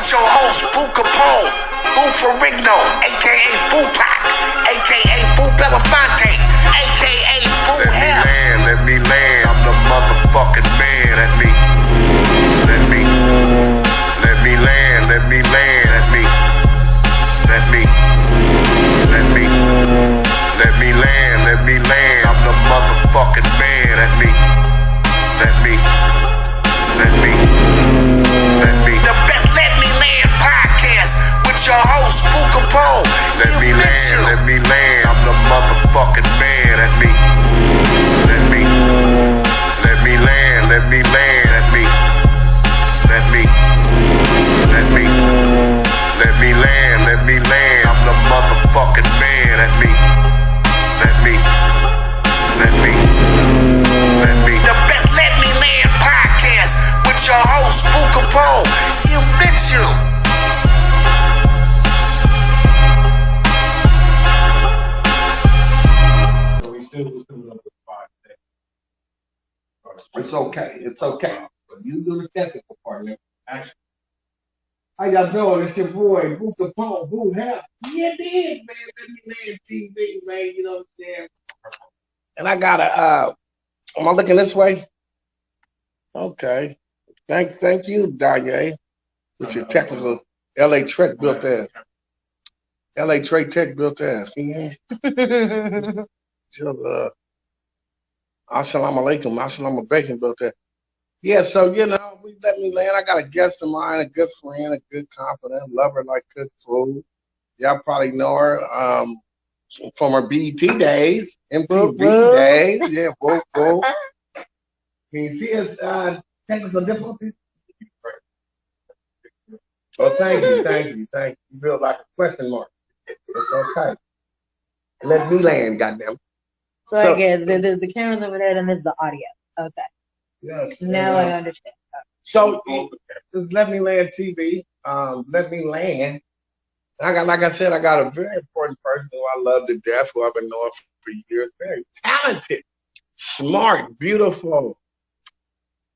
with your host, Boo Kapone, Boo Ferrigno, a.k.a. Boo Pop, a.k.a. Boo Belafonte, a.k.a. Boo Hef. Let me land, I'm the motherfucking man. Let me land, let me land, let me land, I'm the motherfucking man. Let me. The best Let Me Land podcast with your host, Boo Kapone. Let me land, I'm the motherfucking man. Let me land, I'm the motherfucking man. Let me. The best Let Me Land podcast with your host, Boo Kapone. You bitch you. It's okay. It's okay. But you do the technical part, man. Action. How y'all doing? It's your boy, Boo Kapone, Boo Hef. Yeah, it is, man. Let Me Land TV, man. You know what I'm saying? And I got am I looking this way? Okay. Thank you, Donyea, with your technical LA Trek built ass. LA Trek Tech built ass. Assalamu alaikum, bacon built ass. Yeah, so, we Let Me Land. I got a guest of mine, a good friend, a good confidant, lover like cook food. Y'all probably know her from her BT days, MTV days. Yeah, whoop. Can you see us technical difficulties? Oh, thank you. You feel like a question mark. It's okay. Let me land, goddamn. So again, the camera's over there, and this is the audio. Okay. Yes. Now I understand. So this Let Me Land TV. Let Me Land. Like I said, I got a very important person who I love to death, who I've been knowing for years. Very talented, smart, beautiful.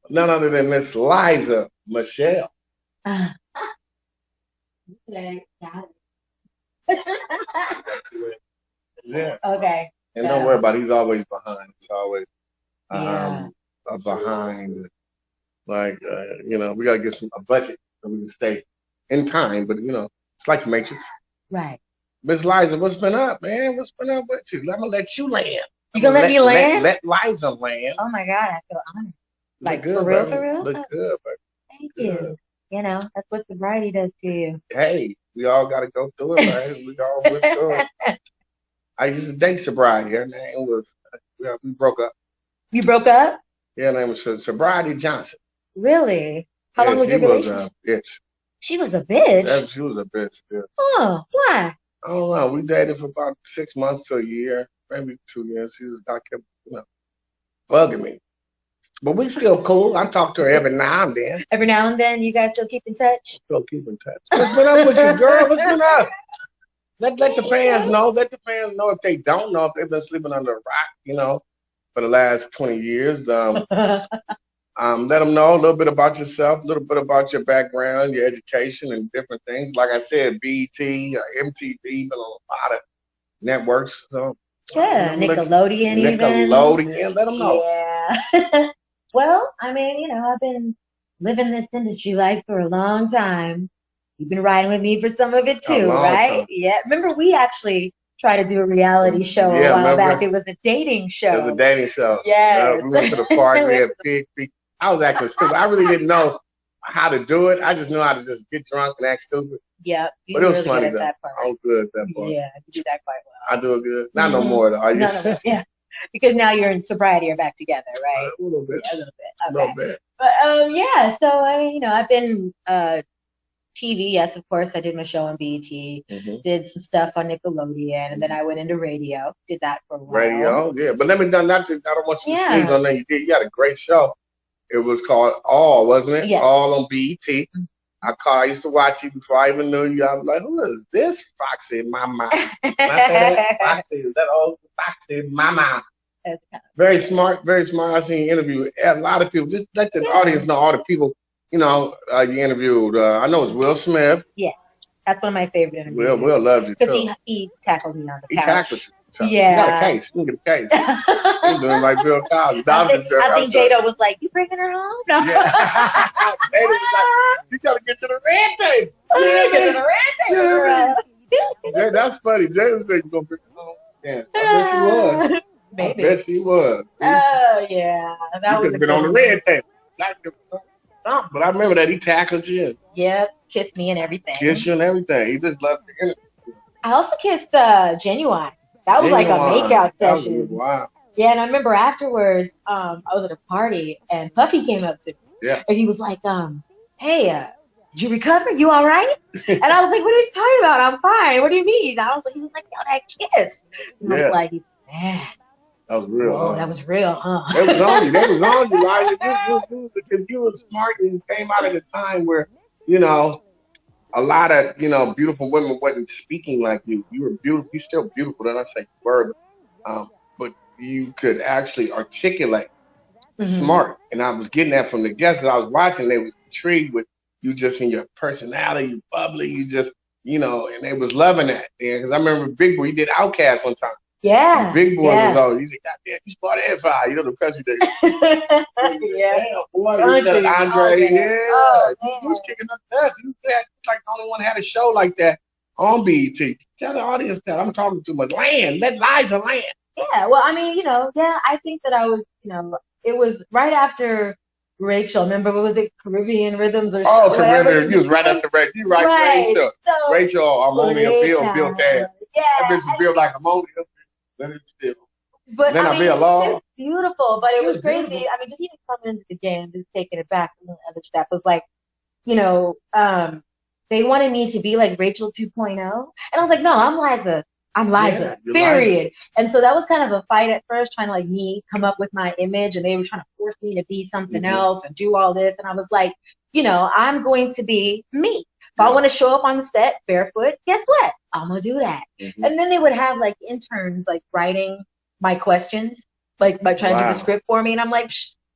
None other than Miss Liza Michelle. Okay. Yeah. Okay. And don't worry about it. He's always behind. It's always behind. Like, we got to get a budget so we can stay in time. But, it's like the Matrix. Right. Miss Liza, what's been up, man? What's been up with you? I'm going to let you land. You going to let me land? Let Liza land. Oh, my God. I feel honored. Like, good, for real? Look good, baby. Thank you. That's what sobriety does to you. Hey, we all got to go through it, right? We all went through it. I used to date sobriety. Her name was, we broke up. You broke up? Yeah, her name was Sobriety Johnson. Really? How long was your relationship? She was a bitch. She was a bitch? Yeah, she was a bitch, yeah. Oh, why? I don't know. We dated for about 6 months to a year, maybe 2 years. She just kept, bugging me. But we still cool. I talk to her every now and then. Every now and then, you guys still keep in touch? Still keep in touch. What's been up with you, girl? What's been up? Let the fans know. Let the fans know if they don't know, if they've been sleeping under a rock, for the last 20 years. Let them know a little bit about yourself, a little bit about your background, your education, and different things. Like I said, BT, MTV, been on a lot of networks. So, yeah, Nickelodeon even. Nickelodeon, let them know. Yeah. Well, I've been living this industry life for a long time. You've been riding with me for some of it too, right? Time. Yeah. Remember, we actually tried to do a reality show a while back. It was a dating show. It was a dating show. Yes. We went to the park. We had big. I was acting stupid. I really didn't know how to do it. I just knew how to just get drunk and act stupid. Yeah. But it was funny though. I was good at that part. Yeah, you did that quite well. I do it good. Not no more though. No, yeah. Because now you're in sobriety, you're back together, right? A little bit. Yeah, a little bit. Okay. A little bit. But so I've been TV, yes, of course. I did my show on BET, did some stuff on Nickelodeon, and then I went into radio. Did that for a while. Radio, yeah. But let me I don't want you to sneeze on that. You got a great show. It was called All, wasn't it? Yes. All on BET. I used to watch you before I even knew you. I was like, who is this Foxy Mama? Foxy, is that old Foxy Mama? That's kind of very smart, very smart. I seen you interview a lot of people. Just let the audience know all the people you interviewed. I know it's Will Smith. Yeah, that's one of my favorite interviews. Will loved you because too. he tackled me on the He couch. tackled you. So Yeah. You got a case. You can get a case. You're doing like Bill Cosby. I think Jado was like, "You bringing her home?" No. Yeah. Jada was like, "You gotta get to the red table." Yeah, get to the red table. That's funny. Jada said you gonna bring her home. Yeah, I bet she was. Maybe. I bet she was. Oh yeah, that you could have been on the red table. But I remember that he tackled you. Yeah, kissed me and everything. Kissed you and everything. He just loved the energy. I also kissed Genuine. That was like a makeout session. Wow. Yeah, and I remember afterwards, I was at a party and Puffy came up to me. Yeah. And he was like, hey, did you recover? You all right? And I was like, what are you talking about? I'm fine. What do you mean? He was like, yo, that kiss. And I was like, man. That was real. Oh, that was real, huh? They was on you. They was on you, Liza. Because you were smart and came out at a time where, a lot of, beautiful women wasn't speaking like you. You were beautiful. You're still beautiful. Then I say word. But you could actually articulate smart. And I was getting that from the guests that I was watching. They was intrigued with you just in your personality, you bubbly, you just, and they was loving that. Because I remember Big Boy, he did Outkast one time. Yeah. And Big Boy was on. He said, God damn, you spot that fire. The country days. Yeah. Boy, Andre, he was kicking up dust. He was like the only one that had a show like that on BET. Tell the audience that I'm talking too much. Let Liza land. Yeah, well, I mean, I think that I was, it was right after Rachel. Remember, what was it, Caribbean Rhythms or something? Oh, Caribbean. You was right after Rachel. You right, Rachel. So, Rachel, ammonia built that. Yeah. That bitch was built like ammonia. Let it still. But then I mean, it's beautiful, but it was crazy. Beautiful. I mean, just even coming into the game, just taking it back from the other stuff was like, they wanted me to be like Rachel 2.0. And I was like, no, I'm Liza. I'm Liza, period. Liza. And so that was kind of a fight at first, trying to like me come up with my image, and they were trying to force me to be something else and do all this. And I was like, I'm going to be me. If I want to show up on the set barefoot, guess what? I'm going to do that. And then they would have like interns like writing my questions, like by trying to do the script for me. And I'm like,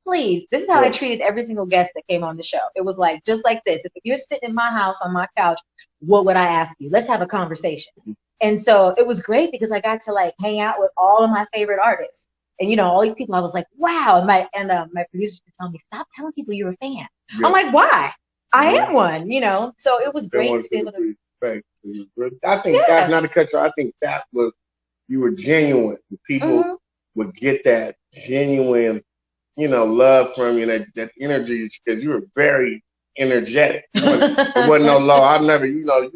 please, this is how I treated every single guest that came on the show. It was like, just like this. If you're sitting in my house on my couch, what would I ask you? Let's have a conversation. And so it was great because I got to like hang out with all of my favorite artists. And all these people, I was like, wow. And my producers would tell me, stop telling people you're a fan. Yeah. I'm like, why? I am one, So it was great to be able to. I think that, not to cut you, I think that was, you were genuine. People would get that genuine, love from you, that energy, because you were very energetic. It wasn't no low. I never, I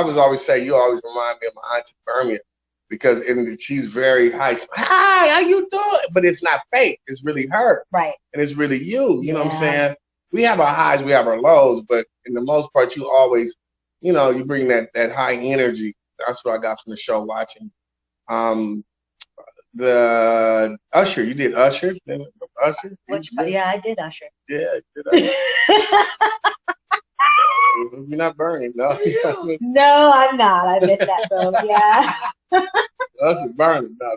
was always say, you always remind me of my auntie Birmingham, because she's very high. Hi, how you doing? But it's not fake. It's really her. Right. And it's really you. You know what I'm saying? We have our highs, we have our lows, but in the most part, you always, you bring that high energy. That's what I got from the show watching. The Usher, you did Usher? Usher? Yeah, I did Usher. Yeah, I did Usher. You're not burning, no. No, I'm not. I missed that though. Yeah. Usher burning, no.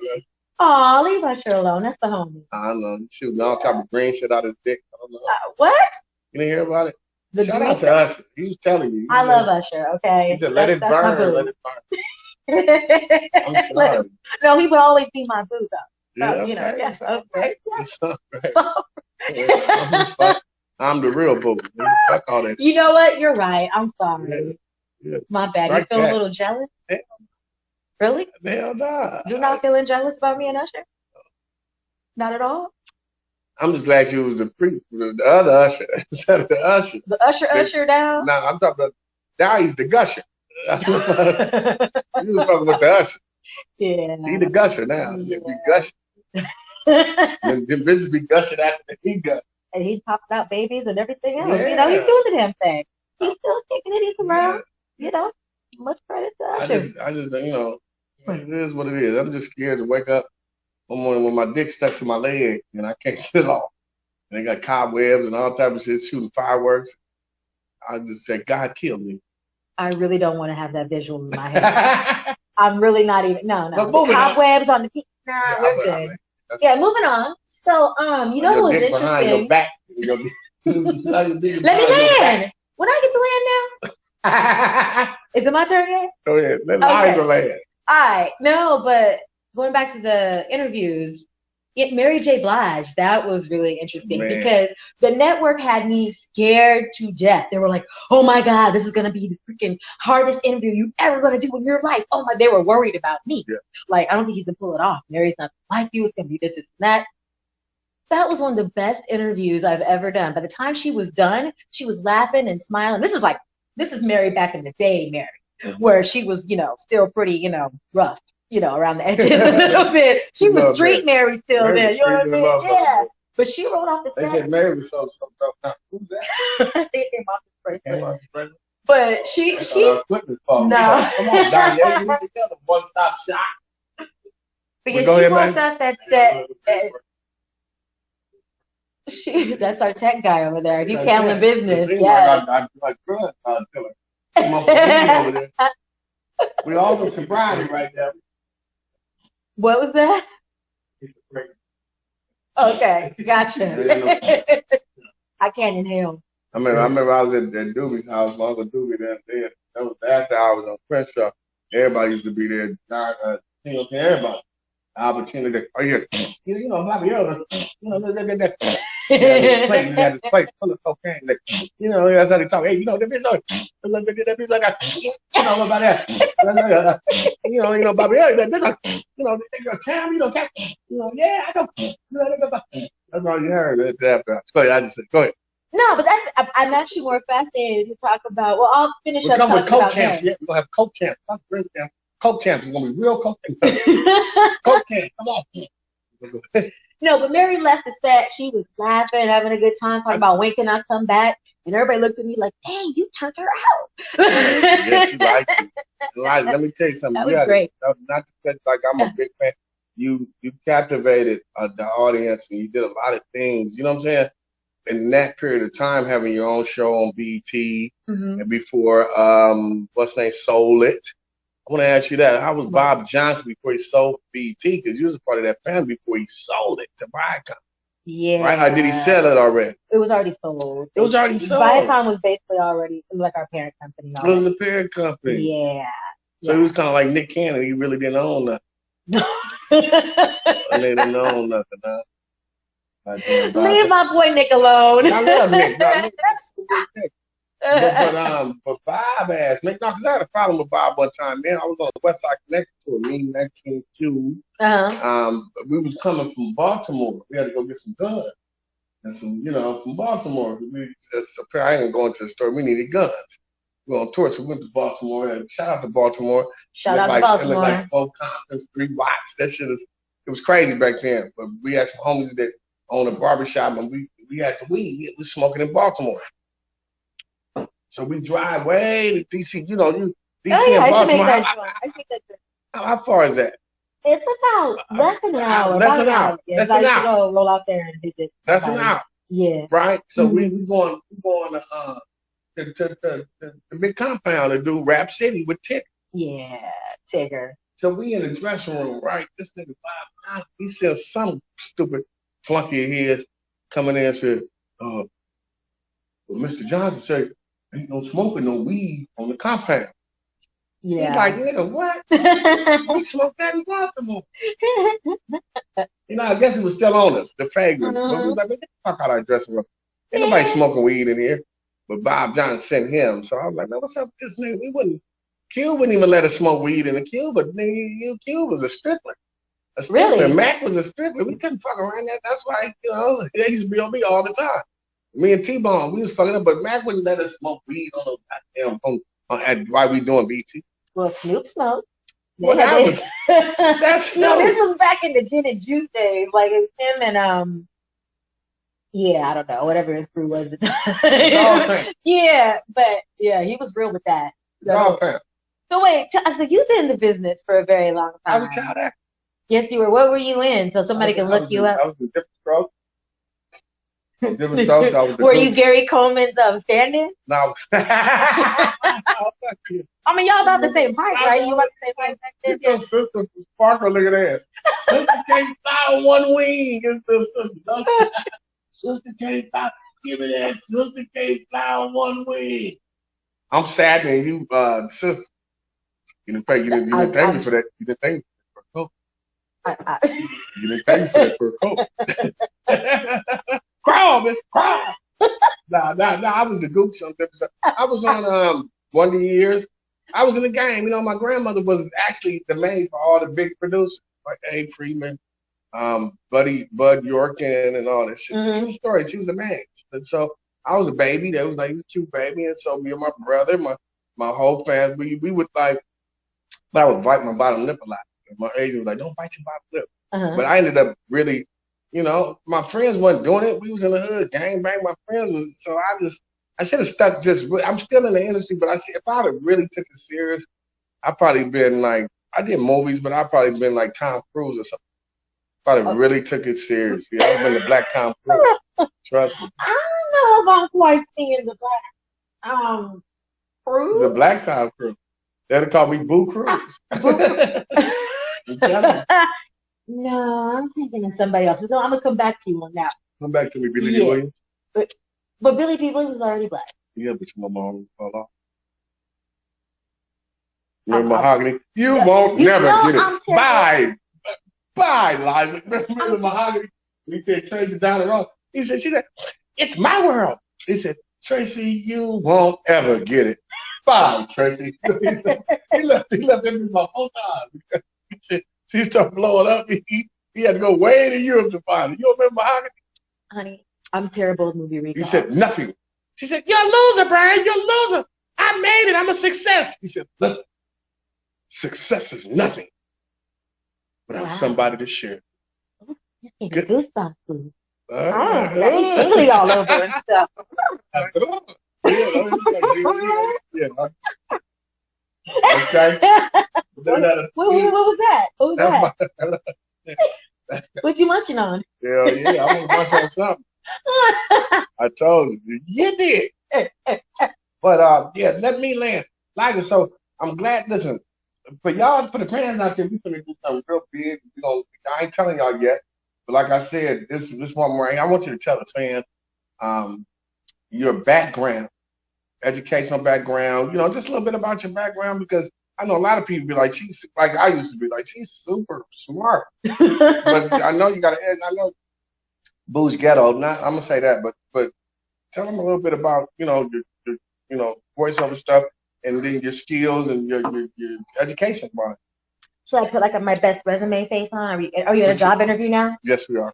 Aw, leave Usher alone. That's the homie. I don't know. He's shooting all type of green shit out his dick. I don't know. What? You didn't hear about it? Shout out to Usher. He was telling you. I love Usher, okay? He said, let it burn, let it burn. No, he would always be my boo though. So, yeah, okay. I'm the real boo. Fuck all that. You know what? You're right. I'm sorry. Yeah. My bad. You feel a little jealous? Hell. Really? Hell nah. You're not feeling jealous about me and Usher? Not at all? I'm just glad you was the other Usher instead of the Usher. The Usher down? No, I'm talking about now he's the Gusher. You was talking about the Usher. Yeah. He the Gusher now. He be gushing. Then bitches be gushing after he gush. And he pops out babies and everything else. Yeah. He's doing the damn thing. He's still kicking it. He's around. Much credit to Usher. I just it is what it is. I'm just scared to wake up one morning when my dick stuck to my leg and I can't get it off. And they got cobwebs and all type of shit, shooting fireworks. I just said, God kill me. I really don't want to have that visual in my head. I'm really not even. No. Cobwebs on the peak. Nah, we're good. Yeah, moving on. So, you know what was interesting? Your back. Let me land. When I get to land now? Is it my turn yet? Go ahead. Let Liza land. All right. No, but going back to the interviews, Mary J. Blige, that was really interesting because the network had me scared to death. They were like, oh my God, this is going to be the freaking hardest interview you ever going to do in your life. Oh my, they were worried about me. Yeah. Like, I don't think he's going to pull it off. Mary's not like you. It's going to be this, and that. That was one of the best interviews I've ever done. By the time she was done, she was laughing and smiling. This is Mary back in the day, Mary, where she was, still pretty, rough, around the edges a little bit. She was street Mary still there. You know what I mean? Yeah. But she wrote off the set. They said Mary was so tough. Who's that? They came off the bracelet. But she no. Come on, Donyea, we together. One-stop shop. Because she walked off that set. That's our tech guy over there. He's handling business. Yeah. I'm like drug killer. Over there. We all in sobriety right now. What was that? Okay, gotcha. I can't inhale. I remember I was at Doobie's house, my uncle Doobie. That was after I was on Crenshaw. Everybody used to be there. Everybody. Opportunity. Oh yeah, Bobby Elder. He had his plate full of cocaine. Like, that's how they talk. Hey, that bitch like, that bitch like, what about that? Bobby Elder, that bitch like, town, yeah, I know. That's all you heard. That's after. Go ahead. I just said, go ahead. No, but I'm actually more fascinated to talk about. Well, I'll finish up talking about champs. Yeah, we're gonna have Coke champs. Not drink them. Coke champs is gonna be real Coke champs. Coke champs, come on. No, but Mary left the set. She was laughing, having a good time, talking about when can I come back. And everybody looked at me like, dang, you turned her out. Yeah, she likes you. Let me tell you something. That was great. Not to cut, like I'm a big fan. You captivated the audience and you did a lot of things. You know what I'm saying? In that period of time, having your own show on BET and before, what's the name, Soul It. I want to ask you that. How was Bob Johnson before he sold BET? Because you was a part of that family before he sold it to Viacom. Yeah. Right? Or did he sell it already? It was already sold. It was already sold. Viacom was basically already like our parent company. Already. It was the parent company. Yeah. So he was kind of like Nick Cannon. He really didn't own nothing. They didn't own nothing, huh? Leave my boy Nick alone. I love Nick. Nick. But Bob asked me, because I had a problem with Bob one time, man. I was on the West Side Connection tour, me, 19Q. We was coming from Baltimore. We had to go get some guns. And some, from Baltimore. I ain't going to the store. We needed guns. We were on tour, so we went to Baltimore. And shout out to Baltimore. Shout out to Baltimore. It looked like 4 Comptons, 3 watts. That shit it was crazy back then. But we had some homies that owned a barbershop, and we had the weed. We was smoking in Baltimore. So we drive way to DC, DC and Baltimore. How far is that? It's about less than an hour. Less than an hour. Yes, I used to go roll out there and visit. That's an hour. Yeah. Right? So we going to the big compound to do Rap City with Tigger. Yeah, Tigger. So we in the dressing room, right? This nigga Bob, he says some stupid flunky of his coming in and said, well, Mr. Johnson said, ain't no smoking no weed on the compound. Yeah. He's like, nigga, what? We smoked that in Baltimore. I guess he was still on us, the fragrance. But we was like, get the fuck out of our dressing room. Ain't nobody smoking weed in here. But Bob Johnson sent him. So I was like, man, what's up with this nigga? Q wouldn't even let us smoke weed in the Q, but nigga, Q was a strickler. Really? Mac was a strickler. We couldn't fuck around that. That's why, they used to be on me all the time. Me and T-Bone, we was fucking up, but Mac wouldn't let us smoke weed on the goddamn while we doing BT. Well, Snoop smoked. Well, that's Snoop. No, this was back in the gin and juice days. Like it was him and I don't know, whatever his crew was at the time. Yeah, but yeah, he was real with that. So wait, so you've been in the business for a very long time. I was a child actor. Yes, you were. What were you in? So somebody can look you up. I was in Different Strokes. Different Strokes. I was were you Gary Coleman's stand-in? No. I mean, y'all about the same height, right? You about the same height back then? Your sister Sparkle, look at that. Sister can't fly on one wing. It's the sister. Sister can't fly. Give me that sister can't fly on one wing. I'm sad and you, sister. You didn't pay. You didn't thank me for that. You didn't thank me for a coat. You didn't thank me for that for a coat. Crawl, bitch, crawl. Nah. I was the gooch on that. I was on one of the years. I was in the game. You know, my grandmother was actually the maid for all the big producers like Abe Freeman, Bud Yorkin, and all that shit. True story. She was the maid. And so I was a baby. That was like a cute baby. And so me and my brother, my whole family, we would like. I would bite my bottom lip a lot. And my agent was like, "Don't bite your bottom lip." But I ended up really, you know, my friends wasn't doing it. We was in the hood, gang bang. My friends was, so I should have stuck just. I'm still in the industry, but if I'd have really took it serious, I'd probably been like, I did movies, but I'd probably been like Tom Cruise or something. If I'd have really took it serious, yeah, I'd been the Black Tom Cruise. Trust me. I don't know if I'm quite seeing the Black Cruise. The Black Tom Cruise. They'd call me Boo Cruz. No, I'm thinking of somebody else. No, I'm gonna come back to you on that. Come back to me, Billy D. Williams. But Billy D. Williams was already black. Yeah, but your mom fell off. You're mahogany. You won't never get it. Bye, Liza. Remember mahogany? We said Tracy down the road. She said, it's my world. He said, Tracy, you won't ever get it. Bye, Tracy. he left me my whole time. He said, she started blowing up. He had to go way to Europe to find it. You remember mahogany? Honey, I'm terrible at movie recall. He said, nothing. She said, you're a loser, Brian. You're a loser. I made it. I'm a success. He said, listen, success is nothing without somebody to share. Good. Goosebumps. Tingly all over and stuff. Yeah. Okay. What was that? What was that? What you munching on? Yeah, I want to munch on something. I told you. You did. But let me land. Liza, so I'm glad, listen, for the fans out there, we're gonna do something real big. I ain't telling y'all yet. But like I said, this one more, I want you to tell the fans your background, educational background, just a little bit about your background, because I know a lot of people be like, she's like I used to be like, she's super smart. But I know you got to edge. I know Boo's ghetto. I'm gonna say that, but tell them a little bit about your voiceover stuff, and then your skills and your education part. Should I put like my best resume face on? Are you in a job interview now? Yes, we are.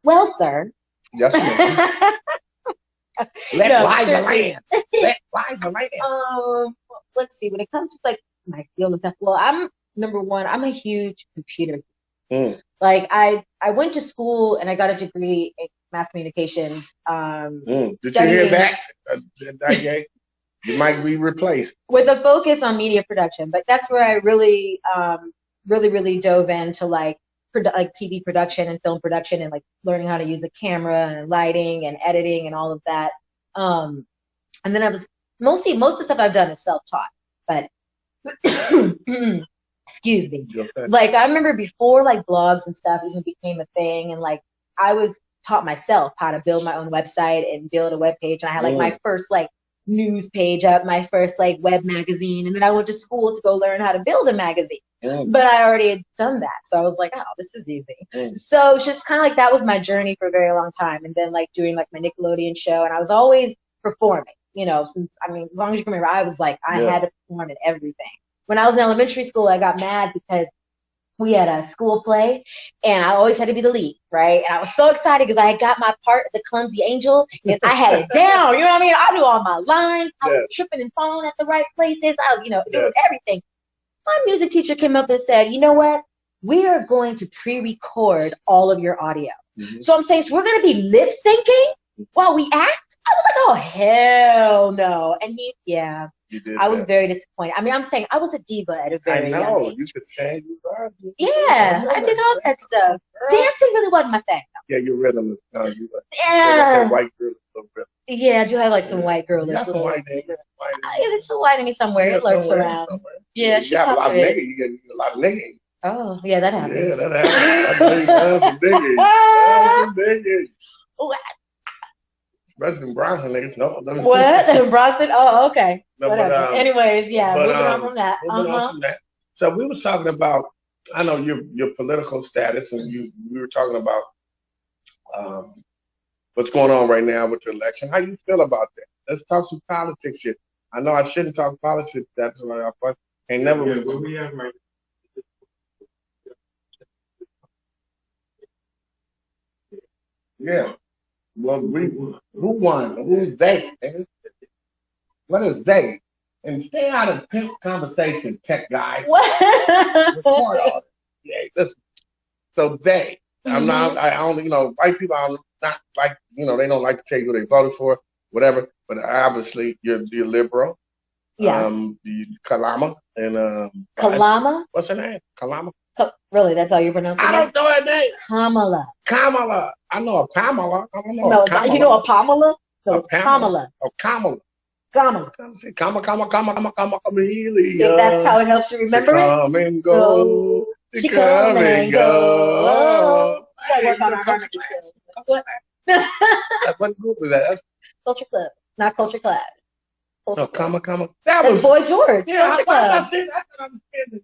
Well, sir. Yes, ma'am. Let Liza land. Let Liza land. Let's see. When it comes to like my skills and stuff, well, number one, I'm a huge computer. Like I went to school and I got a degree in mass communications. Did you hear that? You might be replaced with a focus on media production, but that's where I really dove into like TV production and film production and like learning how to use a camera and lighting and editing and all of that. And then I was most of the stuff I've done is self-taught, but excuse me. Okay. Like I remember before like blogs and stuff even became a thing, and like I was taught myself how to build my own website and build a web page, and I had like my first like news page up, my first like web magazine, and then I went to school to go learn how to build a magazine. But I already had done that, so I was like, oh, this is easy. So it's just kind of like that was my journey for a very long time, and then like doing like my Nickelodeon show, and I was always performing, since as long as you can remember, I was like I had to perform in everything. When I was in elementary school, I got mad because we had a school play, and I always had to be the lead, right? And I was so excited because I got my part of the clumsy angel, and I had it down. You know what I mean? I knew all my lines. I was tripping and falling at the right places. I was, doing everything. My music teacher came up and said, you know what? We are going to pre-record all of your audio. So I'm saying, so we're going to be lip syncing while we act? I was like, oh, hell no. And I was very disappointed. I mean, I'm saying I was a diva at a very young age. You could say you were. Yeah, I did all that stuff. Dancing really wasn't my thing. Yeah, your rhythm is kind of white girl. Yeah, I do have like some white girl. That's some white name. Yeah, there's some white in me somewhere. It lurks around. Yeah, she got a lot of niggas. You get a lot of niggas. Oh, yeah, that happens. Yeah, that happens. Some niggas. Some niggas. Oh, President Bronson niggas, no. What? Bronson? Oh, okay. No, Whatever. Anyways, yeah, moving on from that. Moving on from that. So we was talking about, I know your political status, and we were talking about what's going on right now with the election. How you feel about that? Let's talk some politics here. I know I shouldn't talk politics. That's what I ain't never. Yeah, well, we have my. Yeah. Well, who won? Who's they? Nigga? What is they? And stay out of pimp conversation, tech guy. What? Report on it. Yeah, listen. So they. I'm not. I only. White people are not like. They don't like to tell you who they voted for, whatever. But obviously, you're liberal. Yeah. Kalama and Kalama. What's her name? Kalama. Really? That's how you pronounce it? I don't know her name. Kamala. Kamala. I know a Pamela. I don't know. No, a Kamala. you know a Pamela? No, it's Pamela. Kamala. Oh, Kamala. Kamala. Come, If that's how it helps you remember it. Come and go. She come and go. Gotta work on our harmony skills. What? What group was that? That's Culture Club, not Culture Club. no, Kama. That That's was Boy George. yeah. Culture I Club. said I can understand it.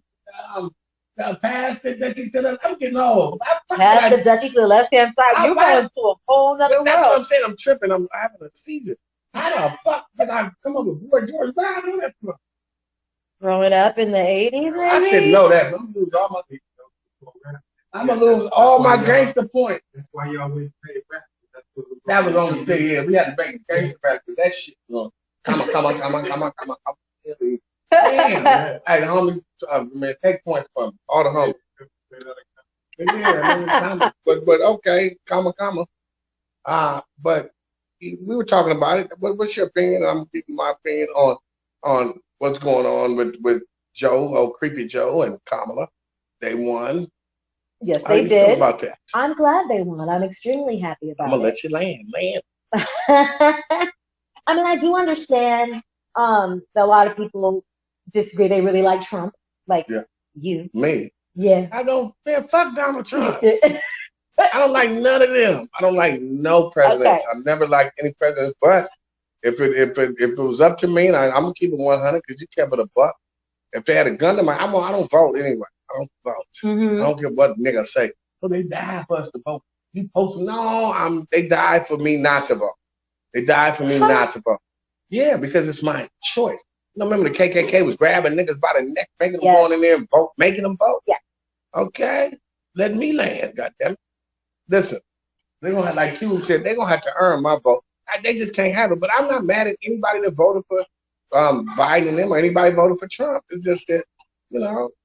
The past that I'm getting old. Pass the duchy to the left-hand side. You're going to a whole nother That's what world. I'm saying. I'm tripping. I'm having a seizure. How the fuck did I come up with Boy George? Where I know that from? Growing up in the 80s, maybe? I should know that. I'm gonna lose all my. I'm gonna lose all my gangster points. That's why y'all went pay rap. That was only thing. Yeah, we had to make a gangster rap because that shit was come on. Damn, man. Hey, the homies, man, take points from all the homies. Yeah, but okay, comma. But we were talking about it. What's your opinion? I'm giving my opinion on what's going on with Joe, creepy Joe, and Kamala. They won. Yes, How they you feel did. about that? I'm glad they won. I'm extremely happy about I'm gonna it. let you land. I mean, I do understand that a lot of people disagree. They really like Trump, like you. Me. Yeah. I don't. Man, fuck Donald Trump. I don't like none of them. I don't like no presidents. Okay. I've never liked any presidents. But if it was up to me, and I'm gonna keep it 100 because you kept it a buck. If they had a gun to my, I don't vote anyway. I don't vote. I don't care what nigga say. So they died for us to vote. You post no. They died for me not to vote. They died for me not to vote. Yeah, because it's my choice. You know, remember the KKK was grabbing niggas by the neck, making them go in there and vote, making them vote. Yeah. Okay, let me land. Goddamn. Listen, they're gonna have, like you said, they're gonna have to earn my vote. They just can't have it. But I'm not mad at anybody that voted for Biden and them or anybody voted for Trump. It's just that,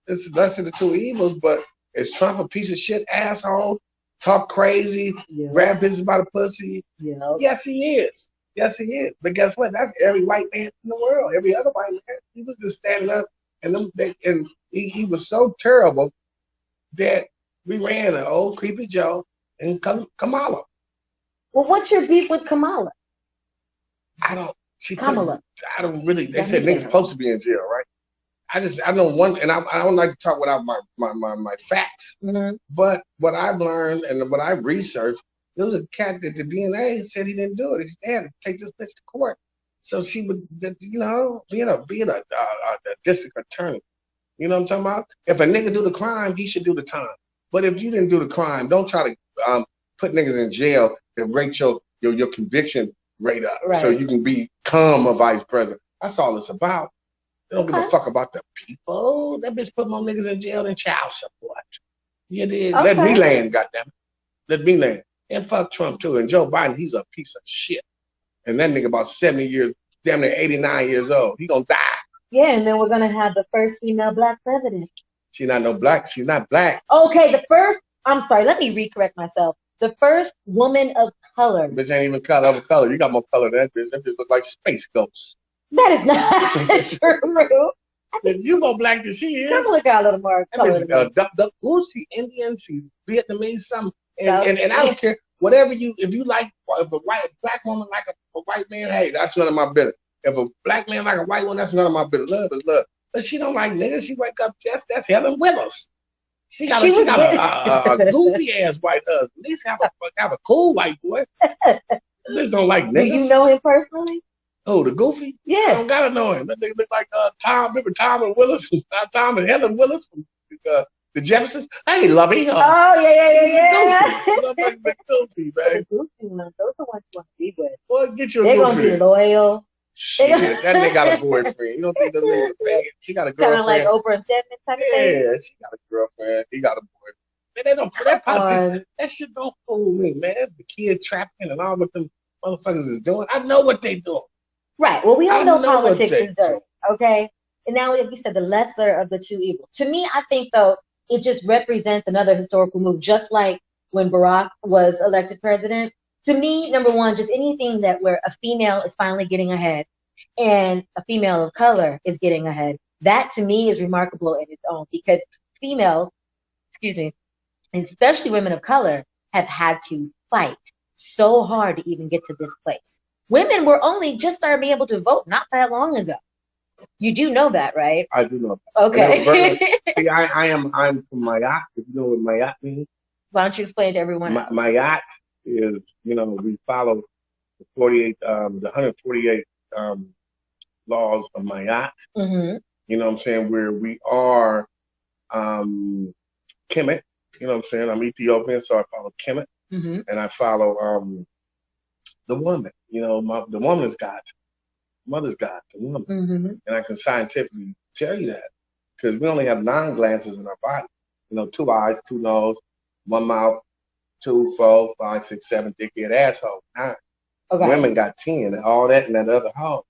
it's less of the two evils. But is Trump a piece of shit asshole? Talk crazy, grab bitches by the pussy. Yeah. Yes, he is. Yes, he is. But guess what? That's every white man in the world. Every other white man. He was just standing up, and he was so terrible that we ran an old creepy Joe and Kamala. Well, what's your beef with Kamala? Kamala. I don't really. They said niggas supposed to be in jail, right? I know one, and I don't like to talk without my facts. But what I've learned and what I researched, there was a cat that the DNA said he didn't do it. They had to take this bitch to court, so she would, being a district attorney. You know what I'm talking about? If a nigga do the crime, he should do the time. But if you didn't do the crime, don't try to put niggas in jail to rate your conviction rate up, so you can become a vice president. That's all it's about. They don't give a fuck about the people. That bitch put more niggas in jail than child support. You did. Let me land, goddammit. Let me land. And fuck Trump too. And Joe Biden, he's a piece of shit. And that nigga about 70 years, damn near 89 years old. He gonna die. Yeah, and then we're gonna have the first female black president. She's not no black. She's not black. Okay, I'm sorry, let me recorrect myself. The first woman of color. Bitch ain't even color. You got more color than that bitch. That bitch look like space ghosts. That is not true. You more black than she is. Come look out a little more color. Who's she? Indian? She's Vietnamese? Something. And I don't care. Whatever if you like, if a black woman like a white man, hey, that's none of my business. If a black man like a white one, that's none of my business. Love is love. But she don't like niggas. She wake up that's Helen Willis. She got a goofy ass white husband. At least have a cool white boy. I just don't like niggas. Do you know him personally? Oh, the Goofy? I Yeah. don't gotta know him. That nigga look like Tom. Remember Tom and Willis? Tom and Helen Willis from the Jeffersons? Hey, Lovey. Oh, yeah. Motherfuckers a Goofy, man. The Goofy ones, those are the ones you want to be with. Boy, get your They're Goofy. gonna be loyal. Shit, that nigga got a boyfriend. You don't think that nigga's a faggot? She got a Kind girlfriend. of like Oprah and Stedman type of thing. Yeah, she got a girlfriend. He got a boyfriend. Man, they don't, that politics, that shit don't fool me, man. The kid trapping and all what them motherfuckers is doing. I know what they doing. Right. Well, we all know politics is doing. dirty. Okay. And now, like you said, the lesser of the two evils. To me, I think though it just represents another historical move, just like when Barack was elected president. To me, number one, just anything that where a female is finally getting ahead and a female of color is getting ahead. That to me is remarkable in its own, because females, excuse me, especially women of color, have had to fight so hard to even get to this place. Women were only just starting being able to vote not that long ago. You do know that, right? I do know. Okay. See, I'm from Mayat. If you know what Mayat means. Why don't you explain to everyone else? Mayat is, we follow the 148 laws of Mayat. Mm-hmm. You know what I'm saying? Where we are Kemet. You know what I'm saying? I'm Ethiopian, so I follow Kemet. Mm-hmm. And I follow the woman. The woman is God. Mother's God, the woman. Mm-hmm. And I can scientifically tell you that because we only have 9 glands in our body. 2 eyes, 2 nose, 1 mouth, 2, 4, 5, 6, 7, dickhead, asshole, 9. Okay. Women got 10, all that in that other hole.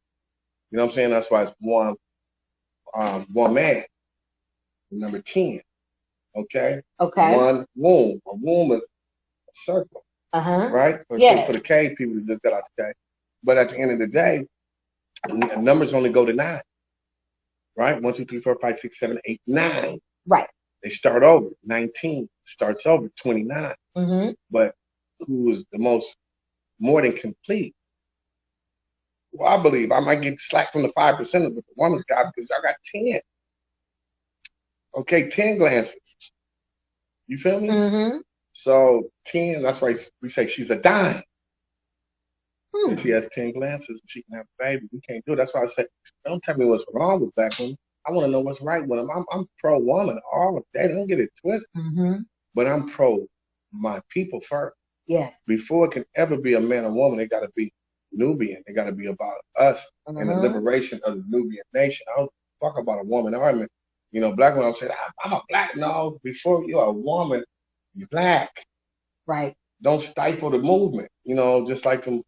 You know what I'm saying? That's why it's one man. Number 10. Okay? Okay. 1 womb. A womb is a circle. Uh-huh. Right? For the cave people who just got out the cave. But at the end of the day, numbers only go to 9. Right? 1, 2, 3, 4, 5, 6, 7, 8, 9. Right. They start over. 19 starts over. 29. Mm-hmm. But who is the more than complete? Well, I believe I might get slack from the 5% of the woman's God because I got 10. Okay, 10 glances. You feel me? Mm-hmm. So 10, that's why we say she's a dime. And she has 10 glances and she can have a baby. We can't do it. That's why I said, don't tell me what's wrong with black women. I want to know what's right with them. I'm pro-woman all of that. Don't get it twisted. Mm-hmm. But I'm pro my people first. Yes. Before it can ever be a man or woman, they got to be Nubian. They got to be about us and the liberation of the Nubian nation. I don't talk about a woman argument. Black women say, I'm a black. No, before you're a woman, you're black. Right. Don't stifle the movement. Just like them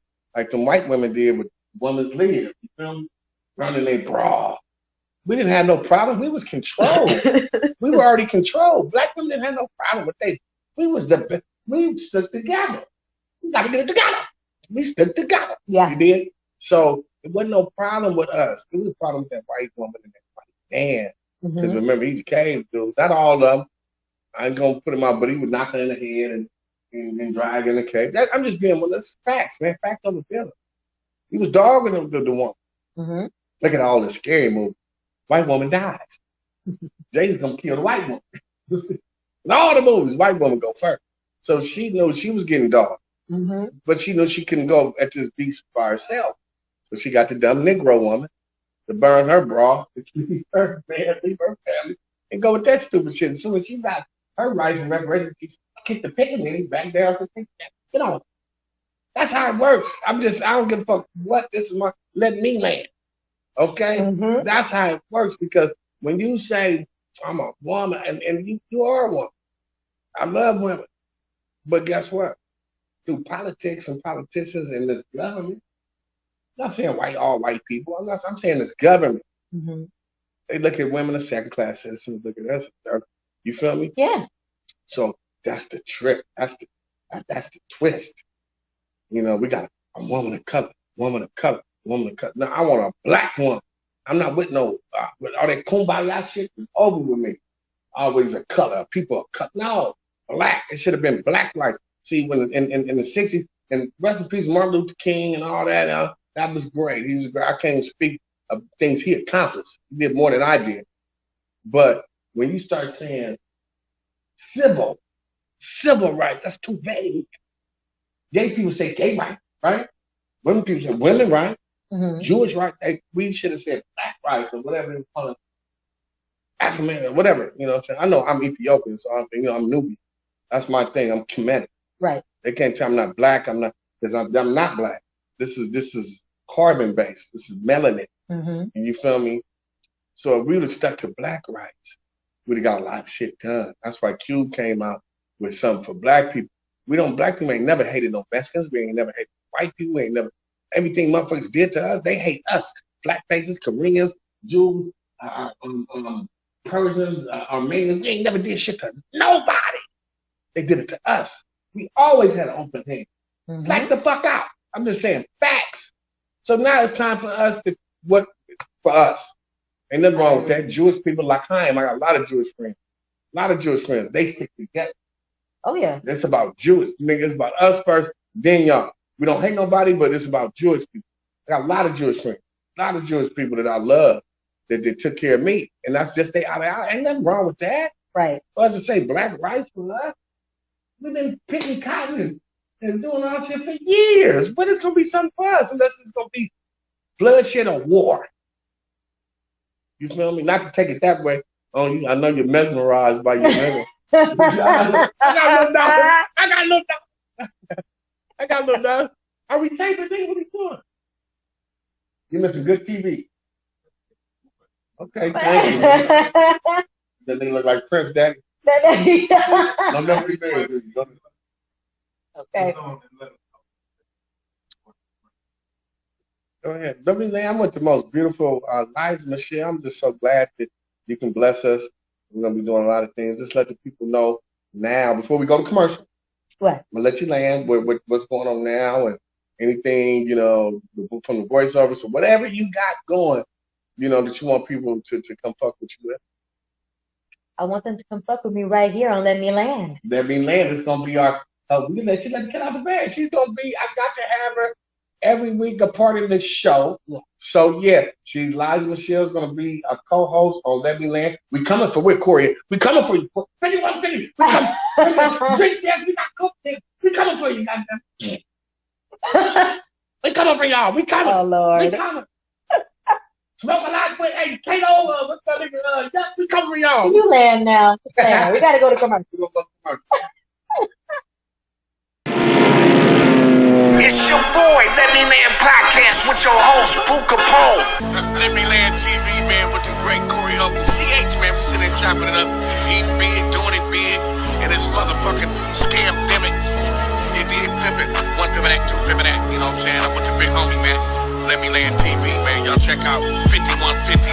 white women did with women's leader. You feel me? Running their bra. We didn't have no problem. We was controlled. We were already controlled. Black women didn't have no problem with they. We stood together. We got to get it together. We stood together. Yeah. You did? So it wasn't no problem with us. It was a problem with that white woman and that white man. Because remember, he's a cave dude. Not all of them. I ain't going to put him out, but he was knocking in the head and dragging the cave. I'm just being, that's facts, man. Facts over feelings. He was dogging the woman. Mm-hmm. Look at all this scary movie. White woman dies. Jay's going to kill the white woman. In all the movies, white woman go first. So she knew she was getting dogged. Mm-hmm. But she knew she couldn't go at this beast by herself. So she got the dumb Negro woman to burn her bra, to leave her man, leave her family, and go with that stupid shit. As soon as she got her rights and reparations, she kicked the picking and back there. That's how it works. I don't give a fuck what this is let me land. Okay? Mm-hmm. That's how it works, because when you say I'm a woman, and you are a woman. I love women. But guess what? Through politics and politicians and this government, I'm not saying all white people. I'm saying this government. Mm-hmm. They look at women as second-class citizens. Look at us. You feel me? Yeah. So that's the trick. That's the twist. We got a woman of color, woman of color, woman of color. Now I want a black woman. I'm not with no with all that kumbaya shit. It's over with me. Always a color. People of color. No, black. It should have been black lives. See, when in the 60s, and rest in peace, Martin Luther King and all that, that was great. He was great. I can't even speak of things he accomplished. He did more than I did. But when you start saying civil rights, that's too vague. Gay people say gay rights, right? Women people say women right, Mm-hmm. Jewish right. We should have said black rights or whatever they call it, African or whatever. You know what I'm saying? I know I'm Ethiopian, so I'm Nubian. That's my thing. I'm Kemetic. Right. They can't tell I'm not black. I'm not because I'm not black. This is carbon based. This is melanin. Mm-hmm. You feel me? So if we would have stuck to black rights, we'd have got a lot of shit done. That's why Cube came out with something for black people. Black people ain't never hated no Mexicans. We ain't never hated white people. We ain't never, everything motherfuckers did to us, they hate us. Black faces, Koreans, Jews, Persians, Armenians, we ain't never did shit to nobody. They did it to us. We always had an open hand. Mm-hmm. Black the fuck out. I'm just saying facts. So now it's time for us to, for us. Ain't nothing wrong with that. Jewish people like Chaim, I got a lot of Jewish friends. They stick together. Oh yeah. It's about Jewish. Nigga, it's about us first, then y'all. We don't hate nobody, but it's about Jewish people. I got a lot of Jewish friends. A lot of Jewish people that I love that took care of me. And that's just they out. Ain't nothing wrong with that. Right. For us to say black rights for us, we've been picking cotton and doing all shit for years. But it's gonna be something for us unless it's gonna be bloodshed or war. You feel me? Not to take it that way. Oh, I know you're mesmerized by your nigga. I got a little doubt. Are we taping things? What are you doing? You missing good TV. Okay, thank you. That nigga look like Prince Daddy. No, never be married. Okay. Go ahead. I'm with the most beautiful Liza Michelle. I'm just so glad that you can bless us. We're going to be doing a lot of things. Just let the people know now, before we go to commercial. What? I'm going to let you land with what's going on now and anything, from the voiceovers or whatever you got going, that you want people to come fuck with you with. I want them to come fuck with me right here on Let Me Land. Let Me Land is going to be our, we're going to let the cat out the bag. She's going to be, I got to have her every week a part of the show. So yeah, Liza Michelle's gonna be a co-host on Let Me Land. We coming for Corey. We coming for you. We coming. Drink yes, we got cooked. We coming for you, goddamn. We coming for y'all. We coming. Oh Lord. We coming. Smoke a lot with Kato. What's that nigga? Yeah, we coming for y'all. You land now. We gotta go to commercial. It's your boy, Let Me Land Podcast with your host, Boo Kapone. Let Me Land TV, man, with the great Corey Hope. CH, man, we sitting and chopping it up, eating big, doing it big, and this motherfucking scam-demic. You did pimpin', one pimpin' act, two pimpin' act, you know what I'm saying? I'm with the big homie, man. Let Me Land TV, man. Y'all check out 5150,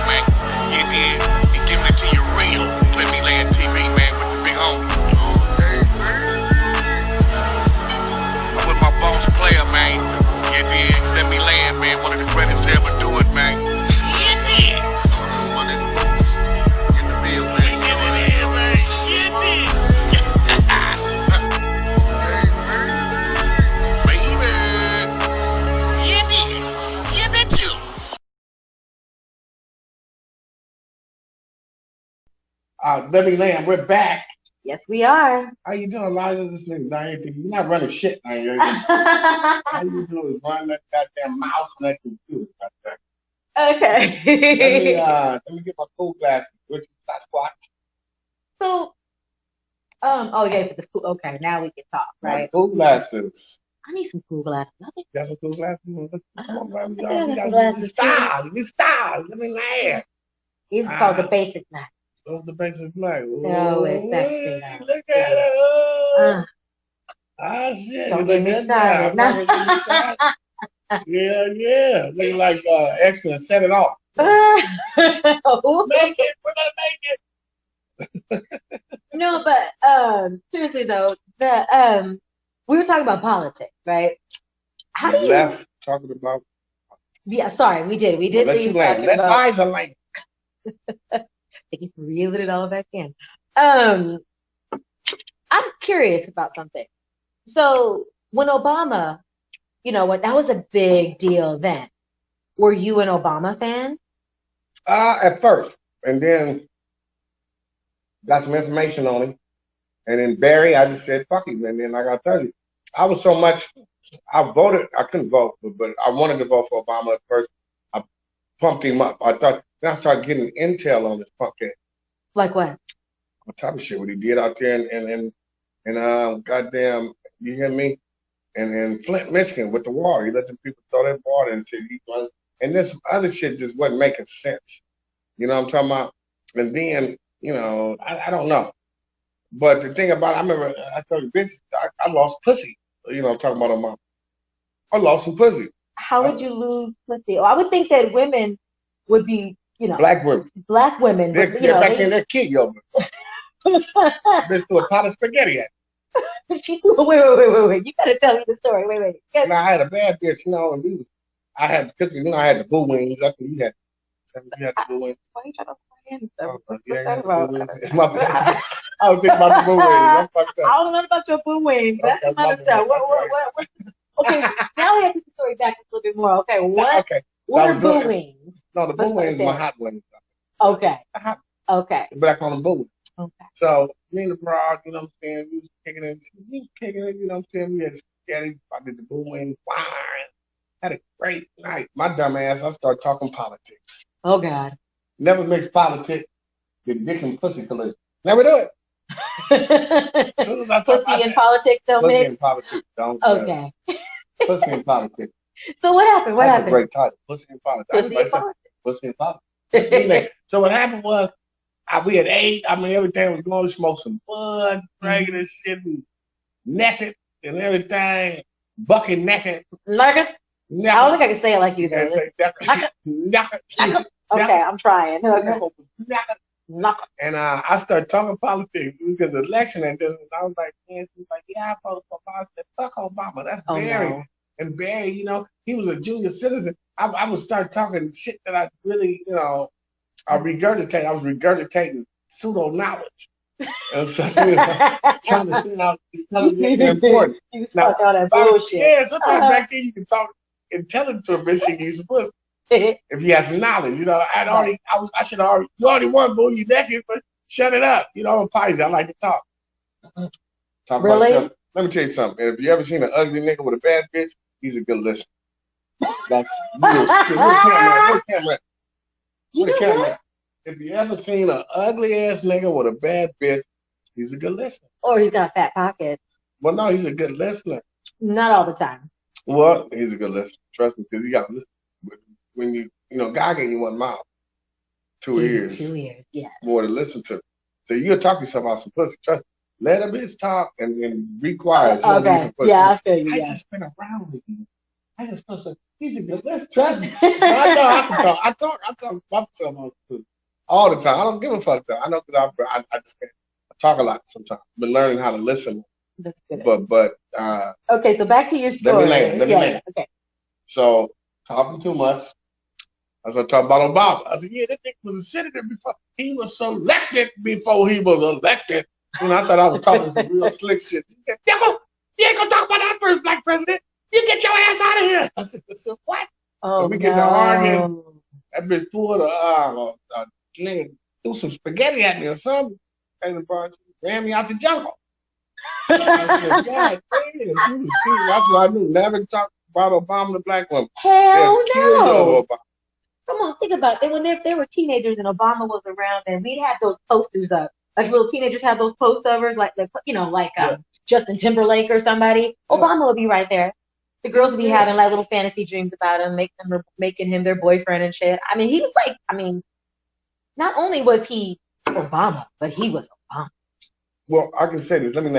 man. You did. He giving it to you real. Let Me Land TV, man, with the big homie. My boss player, man. You did. Let Me Land, man. One of the greatest to ever do it, man. You did. In the building. We get it in, man. You did. Baby. You did. You did too. Let Me Land. We're back. Yes, we are. How you doing, Liza? This nigga Donyea. You're not running shit, man. All you do is run that goddamn mouse and that computer. Okay. Let me get my cool glasses. Which Sasquatch. So, oh yeah, okay, now we can talk, right? My cool glasses. I need some cool glasses. You got some cool glasses? Come on, man. We I got some got glasses, stars. Let me land. These are called the basic glasses. Those the basic black. No, it's sexy now. Look at it. Ah, shit. Don't get me started. Yeah. Looking like excellent. Set it off. Make it. We're gonna make it. No, but seriously though, we were talking about politics, right? How do you left talking about? Yeah, sorry, we did. We did Let leave you land. talking Let about. Liza land. Thank you for reeling it all back in. I'm curious about something. So when Obama, that was a big deal then. Were you an Obama fan? At first, and then got some information on him, and then Barry, I just said fuck him, and then I gotta tell you, I was so much I voted. I couldn't vote, but I wanted to vote for Obama at first. I pumped him up. I thought. Then I started getting intel on this punk ass. Like what? What type of shit? What he did out there and goddamn, you hear me? And Flint, Michigan, with the water. He let the people throw that water and shit. And this other shit just wasn't making sense. You know what I'm talking about? And then, I don't know. But the thing about it, I remember I told you, bitch, I lost pussy. You know, I'm talking about Obama. I lost some pussy. How would you lose pussy? Well, I would think that women would be, black women. Black women. They're, back then, they're kid yo. Bitch threw a pot of spaghetti at me. Wait. You gotta tell me the story. Wait. Now, I had a bad bitch, and I had the cookies, I had the boo wings. I think you had the boo wings. Why are you trying to play in stuff? Yeah, the boo wings. My bad. I was thinking about the boo wings. I'm fucked up. I don't know about your boo wings. That's some other stuff. What? Okay, now we have to take the story back a little bit more. Okay, what? Okay. What are boo wings? No, the boo wings are my hot wings. Okay. Okay. But I call them boo wings. Okay. So me and the broad, you know what I'm saying, we was kicking it, you know what I'm saying? We had spaghetti, I did the boo wings, wine. Had a great night. My dumb ass, I started talking politics. Oh God. Never mix politics with dick and pussy collision. Never do it. As soon as I talk, pussy and politics don't mix? Pussy and politics don't okay. Pussy and politics. So what happened? That's a great title. Pussy and politics. Pussy and politics. So what happened was, we had ate. I mean, everything was going to smoke some bud, regular shit, naked and everything, bucket naked. Naked? I don't think I can say it like you, though. Naked. Okay, I'm trying. Okay. And I started talking politics because of the election, and I was like, man, she was like, yeah, I voted for Obama. I said, fuck Obama. That's Barry. No. And Barry, he was a junior citizen. I would start talking shit that I really, I was regurgitating pseudo knowledge. And so, trying to see how important. You talk all that bullshit. Yeah, sometimes back then you can talk intelligent to a bitch and you're supposed to. If you have some knowledge, you you already won, boo, you naked, but shut it up. I'm a Pisces, I like to talk. Really? Let me tell you something. If you ever seen an ugly nigga with a bad bitch, he's a good listener. That's real camera. If you ever seen an ugly ass nigga with a bad bitch, he's a good listener. Or he's got fat pockets. Well, no, he's a good listener. Not all the time. Well, he's a good listener. Trust me, because you got to listen. When God gave you one mouth, 2 ears. 2 ears, yeah. More to listen to. So you'll talk yourself about some pussy. Trust me. Let a bitch talk and be quiet. Okay. Yeah, I feel you. I just been around with you. I just feel so. He's a good listener. Trust me. I know I can talk. I talk about myself on pussy all the time. I don't give a fuck though. I know because I just can't. I talk a lot sometimes. I've been learning how to listen. That's good. But okay, so back to your story. Let me land. Okay. So talking too much. I started talking about Obama. I said, yeah, that nigga was a senator before. He was selected before he was elected. I thought I was talking some real slick shit. You ain't gonna talk about our first black president. You get your ass out of here. I said, what? Oh, and we get to arguing. That bitch pulled a nigga threw some spaghetti at me or something. And ran me out the jungle. I said, God damn. That's what I knew. Never talk about Obama to black women. Hell no. Come on, think about it. When they were teenagers and Obama was around, and we'd have those posters up. Like little teenagers have those posters, like Justin Timberlake or somebody. Yeah. Obama would be right there. The girls would be having like little fantasy dreams about him, making him their boyfriend and shit. I mean, he was like, not only was he Obama, but he was Obama. Well, I can say this. Let me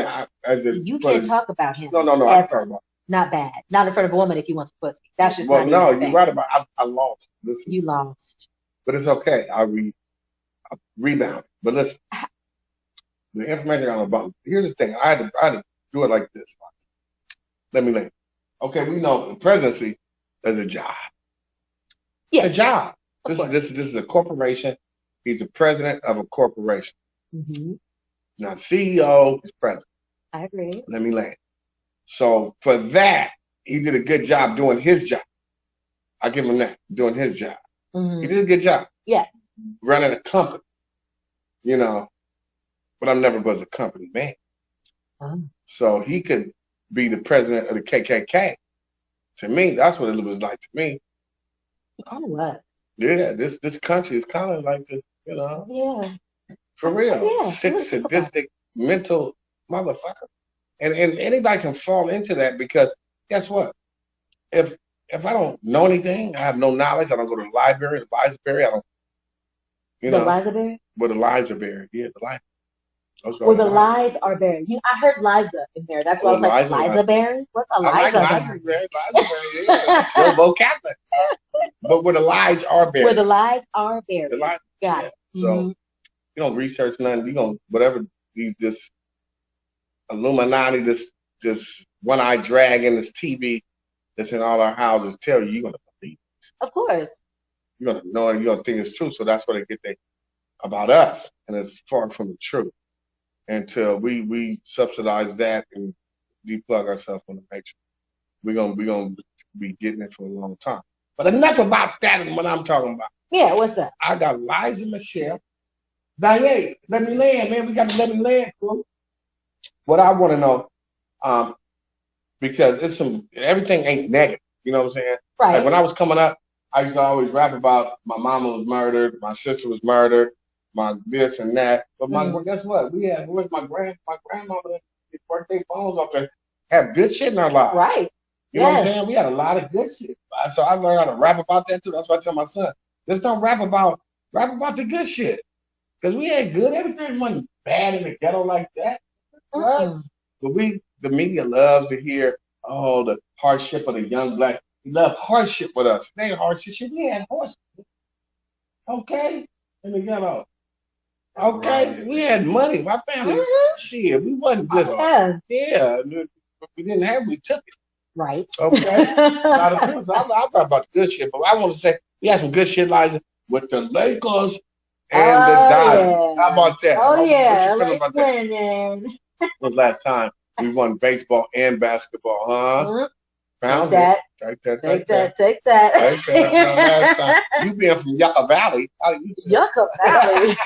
you can't talk about him. No. I can talk about him. Not bad. Not in front of a woman if you want some pussy. That's just you're right about it. I lost. Listen. You lost. But it's okay. I rebound. But listen, the information I got about. Here's the thing. I had to do it like this. Let me land. Okay, we know the presidency is a job. Yeah, it's a job. This is a corporation. He's the president of a corporation. Mm-hmm. Now, CEO is president. I agree. Let me land. So for that, he did a good job doing his job. I give him that, doing his job. Mm-hmm. He did a good job. Yeah. Running a company, but I never was a company man. Oh. So he could be the president of the KKK To me, that's what it was like to me. It kind of was. Yeah, this country is kind of like the, you know, Yeah. for real, Yeah. sick, Let's talk about sadistic, mental motherfucker. And anybody can fall into that because guess what? If if I don't know anything, I have no knowledge. I don't go to the library, the library. I don't, you the know, Liza Berry. with the library. Yeah, the library. That's Or what the I like. lies are buried. I heard Liza in there. That's why I Oh, was like, Liza, Liza Berry? What's a I like Liza Liza, Berry? man. Liza, man. Yeah, it's your vocabulary. But where the lies are buried. Where the lies are buried. The lies, Got yeah. it. So you don't research nothing. You don't whatever these this Illuminati, this one-eyed dragon, this TV that's in all our houses tell you, you're gonna believe. Of course. You're gonna know it. You're gonna think it's true. So that's what they get there about us, and it's far from the truth. Until we subsidize that and deplug ourselves from the matrix, we're gonna be getting it for a long time. But enough about that and what I'm talking about. Yeah, what's up? I got Liza Michelle. Donyea, let me land, man. We got to let me land, bro. What I want to know, because everything ain't negative. You know what I'm saying? Right. Like when I was coming up, I used to always rap about my mama was murdered, my sister was murdered, my this and that. But guess what? We had my grandmother, his birthday phones off there, have good shit in our lives. Right. You know what I'm saying? We had a lot of good shit. So I learned how to rap about that too. That's why I tell my son, just don't rap about the good shit. Because we had good, everything wasn't bad in the ghetto like that. Right? But the media loves to hear, oh, the hardship of the young black. They love hardship with us. They ain't hardship shit. We had hardship. Okay? In the ghetto. Okay? Right. We had money. My family, shit, we wasn't just, we didn't have, we took it. Right. Okay? A lot of people, so I'm talking about the good shit, but I want to say, we had some good shit, Liza, with the Lakers and the Dodgers. Yeah. How about that? Oh, yeah. What you feeling about that? When was last time we won baseball and basketball, huh? Take that. Take that. Last time. You being from Yucca Valley. How do you Yucca Valley?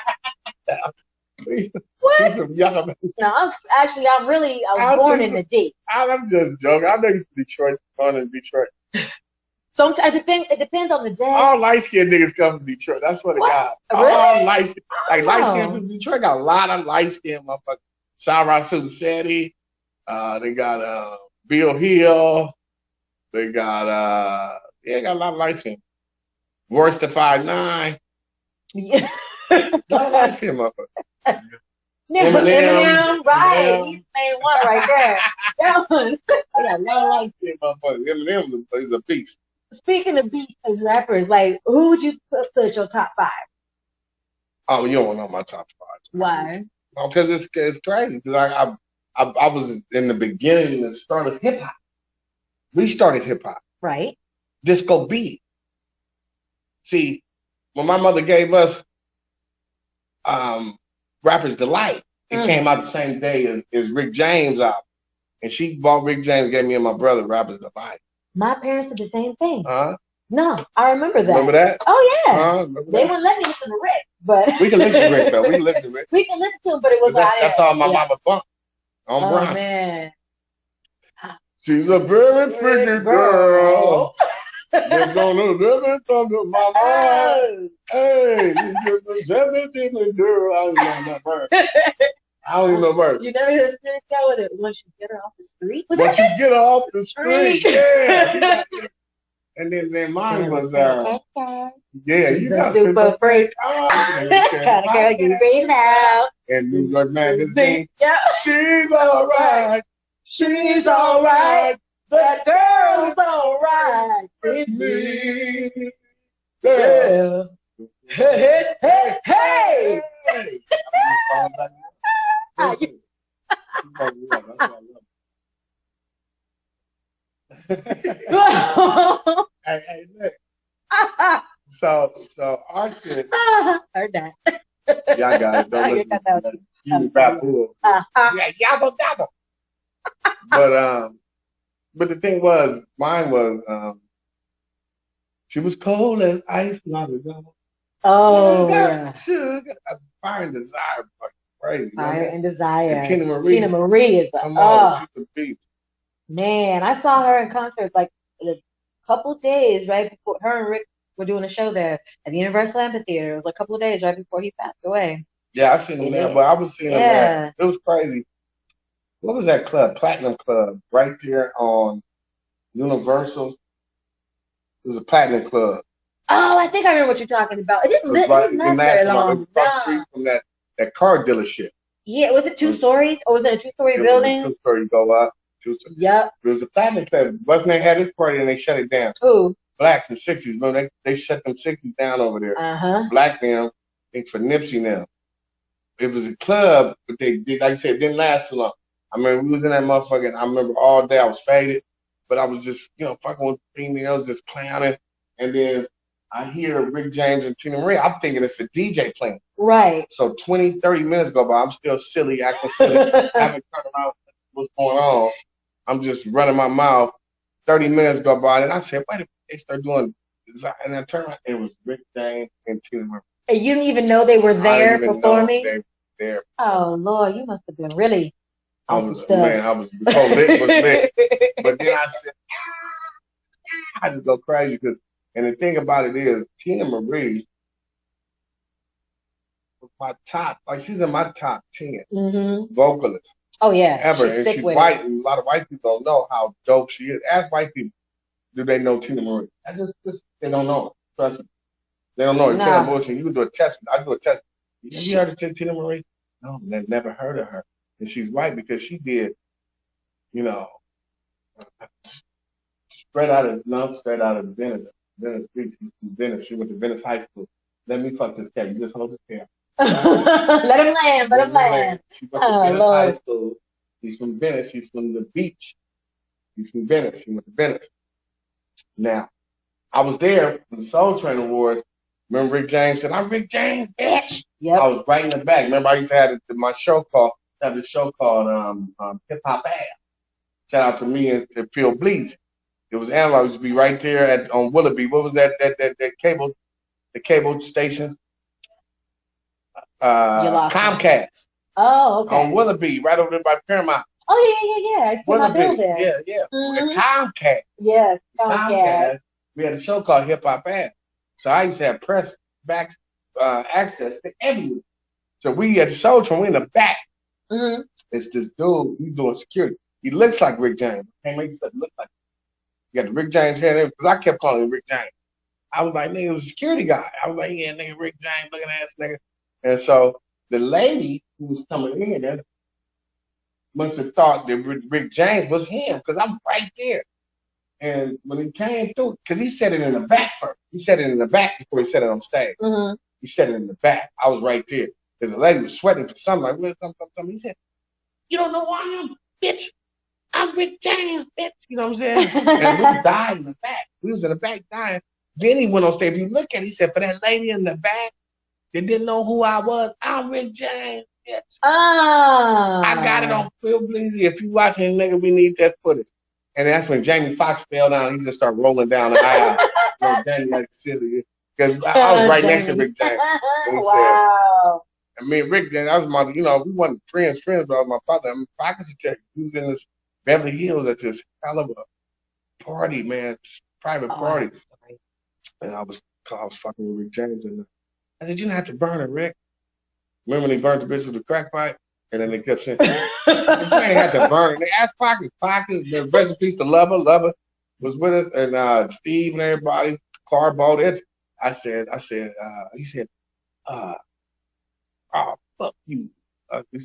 What? From Yucca Valley. No, I was born in the D. I'm just joking. I know you're from Detroit, born in Detroit. Sometimes it depends on the day. All light-skinned niggas come from Detroit. That's what they got. Really? All light-skinned. Like light-skinned people. Detroit got a lot of light-skinned motherfuckers. Sarah Susetti. They got Bill Hill. They got got a lot of light-skinned. Royce the 5'9". Yeah. A lot of light-skinned motherfuckers. Eminem, right? He's the main one right there. That one. They got a lot of light-skinned motherfuckers. Eminem is a beast. Speaking of beasts as rappers, like who would you put your top 5? Oh, you don't know my top 5. Why? No, because it's crazy. Because I was in the beginning and started hip hop. We started hip hop. Right. Disco beat. See, when my mother gave us Rapper's Delight, it came out the same day as Rick James album. And she bought Rick James, gave me and my brother Rapper's Delight. My parents did the same thing. Huh? No, I remember that. Remember that? Oh yeah. They wouldn't let me listen to Rick, but we can listen to Rick though. We can listen to Rick. We can listen to him, but it was that's all my mama bumped on Bronx. Oh man. She's a very pretty girl. They're gonna live it from the mama. Hey, she's a very pretty girl. I don't know that verse. I don't even know verse. You never hear Spirit go with it once you get her off the street? Once you get her off the street, yeah. And then mine was She's a super freak. Kind of girl you read now. And New York Magazine. Yeah. She's alright. She's alright. That girl is alright with me. Girl. Hey, hey, hey, hey. Hey, look. So our shit. Heard that. Y'all guys don't listen to that. You rap bull. Yeah, yabba dabba. But the thing was, mine was, she was cold as ice. Oh, yeah. Sugar. Fire and Desire. Crazy. Fire and Desire. And Tina Marie. Tina Marie is Come on, she's a beast. Man, I saw her in concert like a couple days right before her and Rick were doing a show there at the Universal Amphitheater. It was a couple of days right before he passed away. Yeah, I seen him there, but I was seeing him there. It was crazy. What was that club? Platinum Club, right there on Universal. It was a Platinum Club. Oh, I think I remember what you're talking about. It didn't last very long. It was across the street from that car dealership. Yeah, was it 2 stories or was it a 2-story building? It was a 2-story. You go up. 2-story. Yep. It was a Platinum Club. Wasn't they had this party and they shut it down? Who? Black from 60s. Remember, they shut them 60s down over there. Black them, it's for Nipsey now. It was a club, but they did, like you said, it didn't last too long. I remember we was in that motherfucker, and I remember all day I was faded, but I was just, fucking with females, just clowning. And then I hear Rick James and Tina Marie. I'm thinking it's a DJ playing. Right. So 20, 30 minutes go by. I'm still silly, acting silly. I haven't turned around what's going on. I'm just running my mouth. 30 minutes go by, and I said, wait a minute, they start doing this. And I turned around, it was Rick James and Tina Marie. And you didn't even know they were there performing? They were there. Oh, Lord, you must have been really awesome stuff. Man, I was so lit, was lit. But then I said, I just go crazy because, and the thing about it is, Tina Marie was my top, like she's in my top 10 vocalists. Oh, yeah. Ever. And she's white, and a lot of white people don't know how dope she is. Ask white people, do they know Tina Marie? They don't know her. Trust me. They don't know. It's kind of bullshit. You can do a test. I do a test. Have you heard of Tina Marie? No, I've never heard of her. And she's white because she did, straight out of Venice. Venice Beach. Venice. She went to Venice High School. Let me fuck this cat. You just hold his hair. Let him land. She went to Venice High School. He's from Venice. She's from the beach. He's from Venice. He went to Venice. Now, I was there for the Soul Train Awards. Remember Rick James said, I'm Rick James, bitch. Yep. I was right in the back. Remember I used to have my show called, Hip Hop Ab. Shout out to me and to Phil Blige. It was analog. I used to be right there on Willoughby. What was that cable station? Comcast. Oh, okay. On Willoughby, right over there by Paramount. Oh, yeah. I see my bill there. Yeah. Comcast. Yes, Comcast. We had a show called Hip Hop Ab. So I used to have press back access to everyone. So we at the Soul Train, we in the back. It's this dude, he's doing security. He looks like Rick James. Can't make stuff look like him. He got the Rick James hair there, because I kept calling him Rick James. I was like, nigga, it was a security guy. I was like, yeah, nigga, Rick James, looking ass nigga. And so the lady who was coming in there must have thought that Rick James was him, because I'm right there. And when he came through, because he said it in the back first. He said it in the back before he said it on stage. He said it in the back. I was right there. Because the lady was sweating for something. Like, where's something? He said, you don't know who I am, bitch. I'm Rick James, bitch. You know what I'm saying? And we died in the back. We was in the back dying. Then he went on stage. If you look at it, he said, for that lady in the back that didn't know who I was, I'm Rick James, bitch. I got it on Phil Blige. If you watching, nigga, we need that footage. And that's when Jamie Foxx fell down. He just started rolling down the aisle. Danny like silly. Because I was right next to Rick James. And he said, and me and Rick, then that was my, we weren't friends, but I was my father. I mean, I could check. He was in this Beverly Hills at this hell of a party, man, private party. And I was fucking with Rick James. And I said, you don't have to burn it, Rick. Remember when they burnt the bitch with the crack pipe? And then they kept saying, you ain't have to burn. They asked Pockets, the rest in peace to Lover. Lover was with us, and Steve and everybody, Carbo. He said, oh, fuck you. He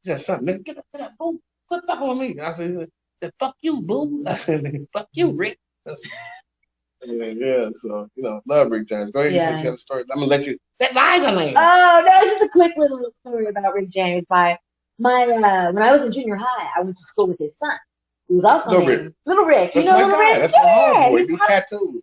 said, son, nigga, get up, boo. Quit fucking with me. And I said, fuck you, boo. I said, fuck you, Rick. Yeah, so, love Rick James. Go ahead and say the story. I'm going to let you. That Liza name. Oh, no, it's just a quick little story about Rick James. When I was in junior high, I went to school with his son, who was also named Little Rick. That's you know Little Rick? That's my homeboy. He do tattoos.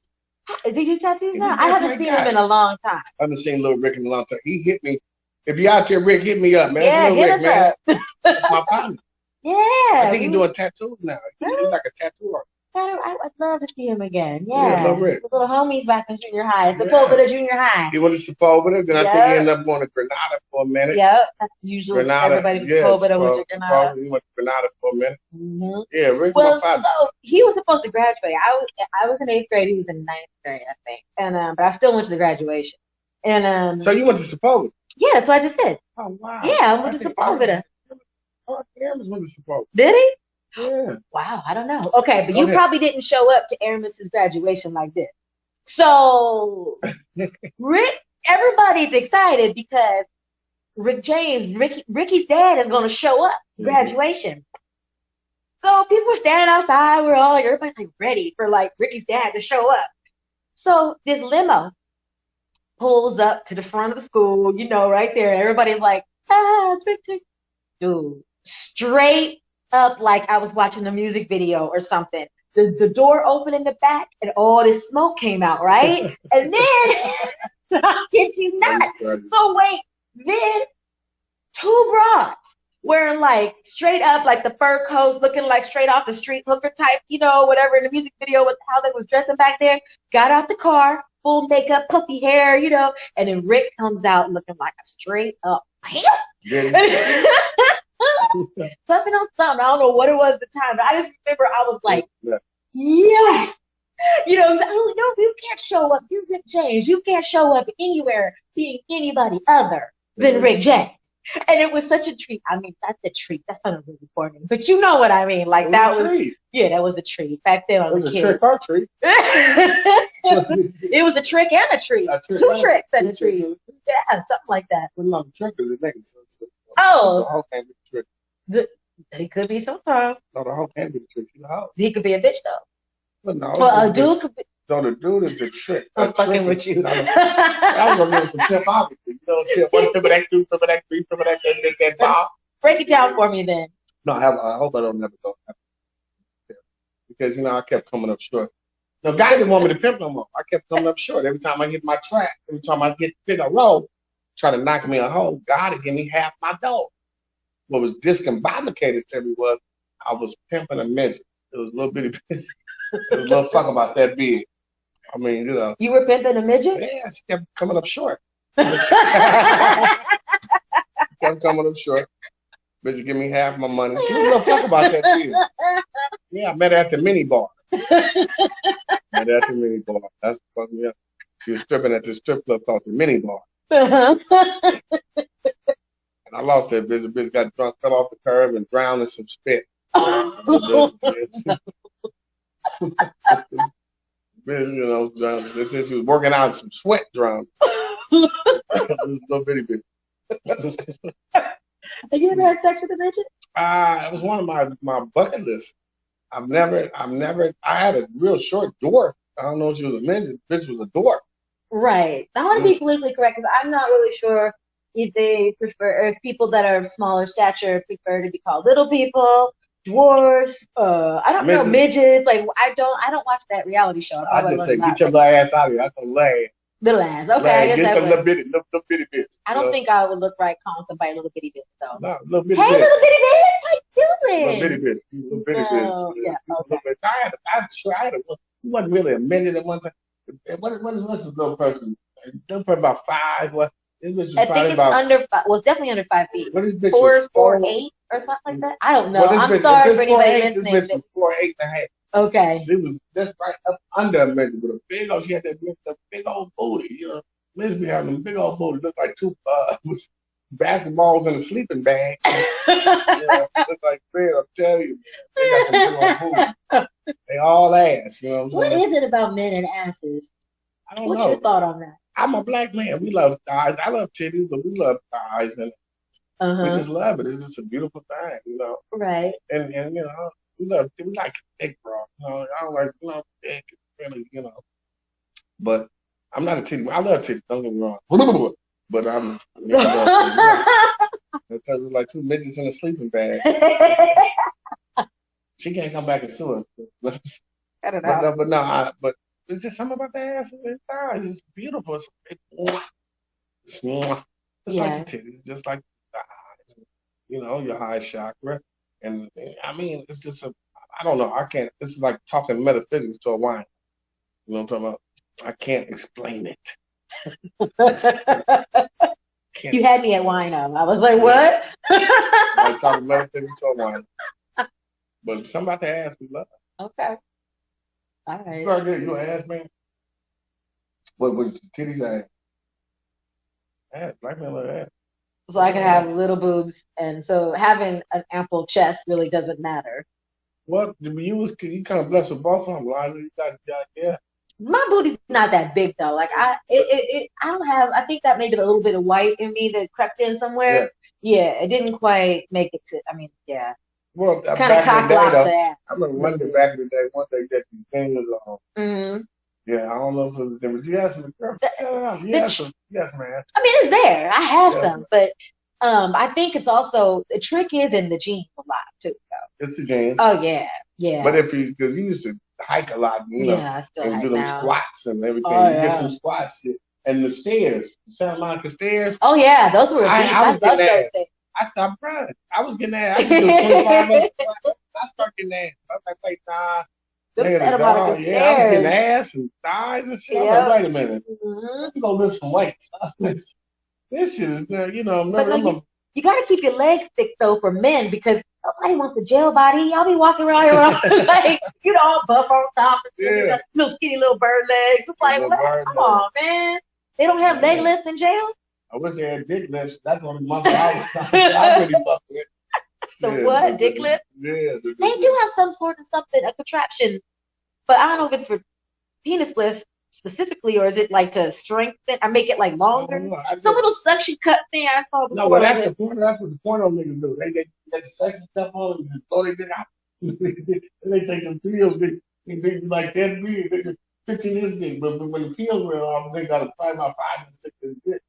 Does he do tattoos now? I haven't seen him in a long time. I haven't seen Little Rick in a long time. He hit me. If you're out there, Rick, hit me up, man. Yeah, Little Rick, man. That's my partner. Yeah. I think he's doing tattoos now. He's like a tattoo artist. I'd love to see him again. Yeah, Yeah. Lil Rick. The little homies back in junior high. Yeah. Sepulveda Junior High. He went to Sepulveda, then I think he Yep. ended up going to Granada for a minute. Yep. That's usual. Granada, Everybody from yes. Sepulveda went to Granada. He went to Granada for a minute. Mm-hmm. Yeah, Rick Well, my father. so he was supposed to graduate. I was in 8th grade. He was in 9th grade, I think. And but I still went to the graduation. And So you went to Sepulveda? yeah, that's what I just said. Oh wow. Yeah, I went to Sepulveda. Aramis went to Sepulveda. Did he? Yeah. Wow, I don't know. Okay, but you probably didn't show up to Aramis's graduation like this. So Rick, everybody's excited because Rick James, Ricky's dad is going to show up graduation. So people are standing outside. We're all like, everybody's like ready for like Ricky's dad to show up. So this limo pulls up to the front of the school, you know, right there. Everybody's like, it's Rick James. Dude, straight up like I was watching a music video or something. The door opened in the back and all this smoke came out, right? And then, I kid you not. So wait, then 2 broads wearing like straight up like the fur coats, looking like straight off the street hooker type, you know, whatever in the music video with how they was dressing back there, got out the car, full makeup, puffy hair, you know, and then Rick comes out looking like a straight up pimp. Puffing on something. I don't know what it was at the time, but I just remember I was like, yes. You know, oh no, you can't show up. You're Rick James. You can't show up anywhere being anybody other than Rick James. And it was such a treat. I mean, that's a treat. That sounded really corny, but you know what I mean. Like that was, yeah, that was a treat. Back then, I was a kid. Trick or treat. It was a trick and a treat. 2 tricks and a treat. Yeah, something like that. Well, no, the trick is a nigga. So, oh, the whole can't be the trick. He could be sometimes. No, the whole can't be the trick. You know. He could be a bitch though. But no. Well, a dude could be. No, the dude is the trick. I'm fucking with you. I was gonna give some tip, obviously. You know, shit. 1 triple that, 2 triple that, 3 triple that, bomb. Break it down for me then. No, I hope I don't never go. Because you know I kept coming up short. No, guys didn't want me to pimp no more. I kept coming up short. Every time I hit my track, every time I get big a roll, try to knock me a hole, God would give me half my dough. What was discombobulated to me was I was pimping a midget. It was a little bitty bitch. It was a little fuck about that big. I mean, you know. You were pimping a midget? Yeah, she kept coming up short. Kept coming up short. Bitch, give me half my money. She was a little fuck about that big. Yeah, I met her at the mini bar. Met her at the mini bar. That's what fucked me up. She was stripping at the strip club called the mini bar. And I lost that bitch. The bitch got drunk, fell off the curb, and drowned in some spit. Bitch, you know, drowned. They said she was working out in some sweat, drowned. It was a little bitty bitch. Have you ever had sex with a midget? It was one of my bucket lists. I had a real short dwarf. I don't know if she was a midget. Bitch was a dwarf. Right. I want to be politically correct because I'm not really sure if they prefer, if people that are of smaller stature prefer to be called little people, dwarfs. I don't know, midgets. Like I don't watch that reality show. I just say get your little ass out of here. I can lay. Little ass. Okay, I guess get that some works. little bitty bitch. I don't think I would look right calling somebody little bitty bitch though. No, little bitty hey, bitch. little bitty bitch, how you doing? Little bitty bitch. Little bitty bitch. Yeah, okay. I had a, he wasn't really a midget at one time. What's this little person? Little person about 5. What? This bitch was I think it's about, under 5. Well, it's definitely under 5 feet. What is bitch? 4'8" or something like that. I don't know. I'm sorry for anybody listening. This bitch was 4'8 and a half. Okay. She was just right up under a midget with a big old. She had that big old booty. You know, Liz be having a big old booty. Looked like 2 basketballs in a sleeping bag. Yeah, look like Fred. I'm telling you, they got some big old booty. They all ass. You know what I'm saying? What is it about men and asses? I don't know. What's your thought on that? I'm a black man. We love thighs. I love titties, but we love thighs, and we just love it. It's just a beautiful thing, you know. Right. And you know, we like thick, bro. You know, I don't like thick, really, you know. But I'm not a titty. I love titties. Don't get me wrong. But I'm. You know, that's like 2 midgets in a sleeping bag. She can't come back and sue us. I don't know. But it's just something about the ass and the thighs. It's beautiful. It's like the titties, just like the eyes. You know, your eye chakra. And I mean, it's just I don't know. I can't. This is like talking metaphysics to a wine. You know what I'm talking about? I can't explain it. Can't You had me at wino. I was like, what? like talking metaphysics to a wine. But somebody to ask me, love. Okay. All right. You gonna ask, man? What the titties ask? Ask, black man love ass. So I can have little boobs, and so having an ample chest really doesn't matter. What you kind of blessed with both of them, Liza. You got yeah. My booty's not that big though. Like I don't have. I think that maybe a little bit of white in me that crept in somewhere. Yeah, it didn't quite make it to. I mean, yeah. Well, Kind of cock blocked the ass. I remember one day back in the day, one day that these things on. Mm-hmm. Yeah, I don't know if it was the difference. You asked me, girl, shut up. Yes, man. I mean, it's there. I have some, but I think it's also the trick is in the jeans a lot too. Though. It's the jeans. Oh yeah, yeah. But because you used to hike a lot, you know, I still and hike do them now. squats and everything. Oh, you yeah. get some squats and the stairs, the Santa Monica stairs. Oh yeah, those were. I was love getting those that. things. I stopped running. I was getting that. I could do 25 up. I started getting that. I was like, nah. Them Santa Monica stairs. I was getting ass and thighs and shit. I was like, wait a minute. Let me go lift some weights. This shit is, you know, remember. You got to keep your legs thick, though, for men, because nobody wants a jail body. Y'all be walking around here like, you know, all buff on top and shit, Yeah. little skinny little bird legs. It's like, come on, man. They don't have leg lifts in jail? I wish they had dick lifts. That's the only muscle I really fuck with. What? Dick lift? Yeah. They do have some sort of something, a contraption, but I don't know if it's for penis lifts specifically, or is it like to strengthen or make it like longer? Some little suction cup thing I saw before. No, well, that's the point. That's what the porno niggas do. They get the suction stuff on and just throw their dick out. They take some pills. They like that big. They just 15 inch dick. But when the pills wear off, they got to probably about 5 and 6 inch dick.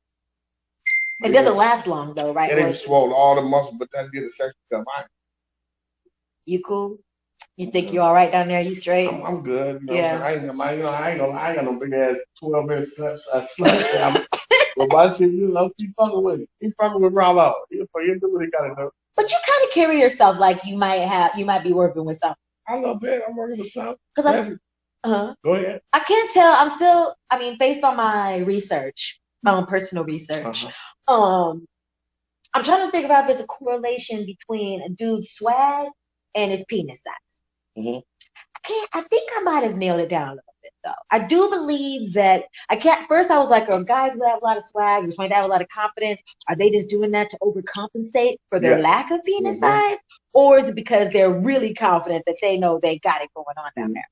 It doesn't last long though, right? It ain't swollen all the muscle, but that's get a suction cup. You cool? You think you all right down there? You straight? I'm good. You know, Yeah. I ain't got no big ass 12-inch slut. But my shit, you know, keep fucking with it. Keep fucking with Rollo. You do what you gotta do. But you kind of carry yourself like you might be working with something. I love it. I'm working with something. Go ahead. I can't tell. I'm still. I mean, based on my research, my own personal research, I'm trying to figure out if there's a correlation between a dude's swag and his penis size. Mm-hmm. I think I might have nailed it down a little bit though. I do believe that first I was like, oh, guys who have a lot of swag, who have a lot of confidence, are they just doing that to overcompensate for their lack of penis size? Or is it because they're really confident that they know they got it going on down there?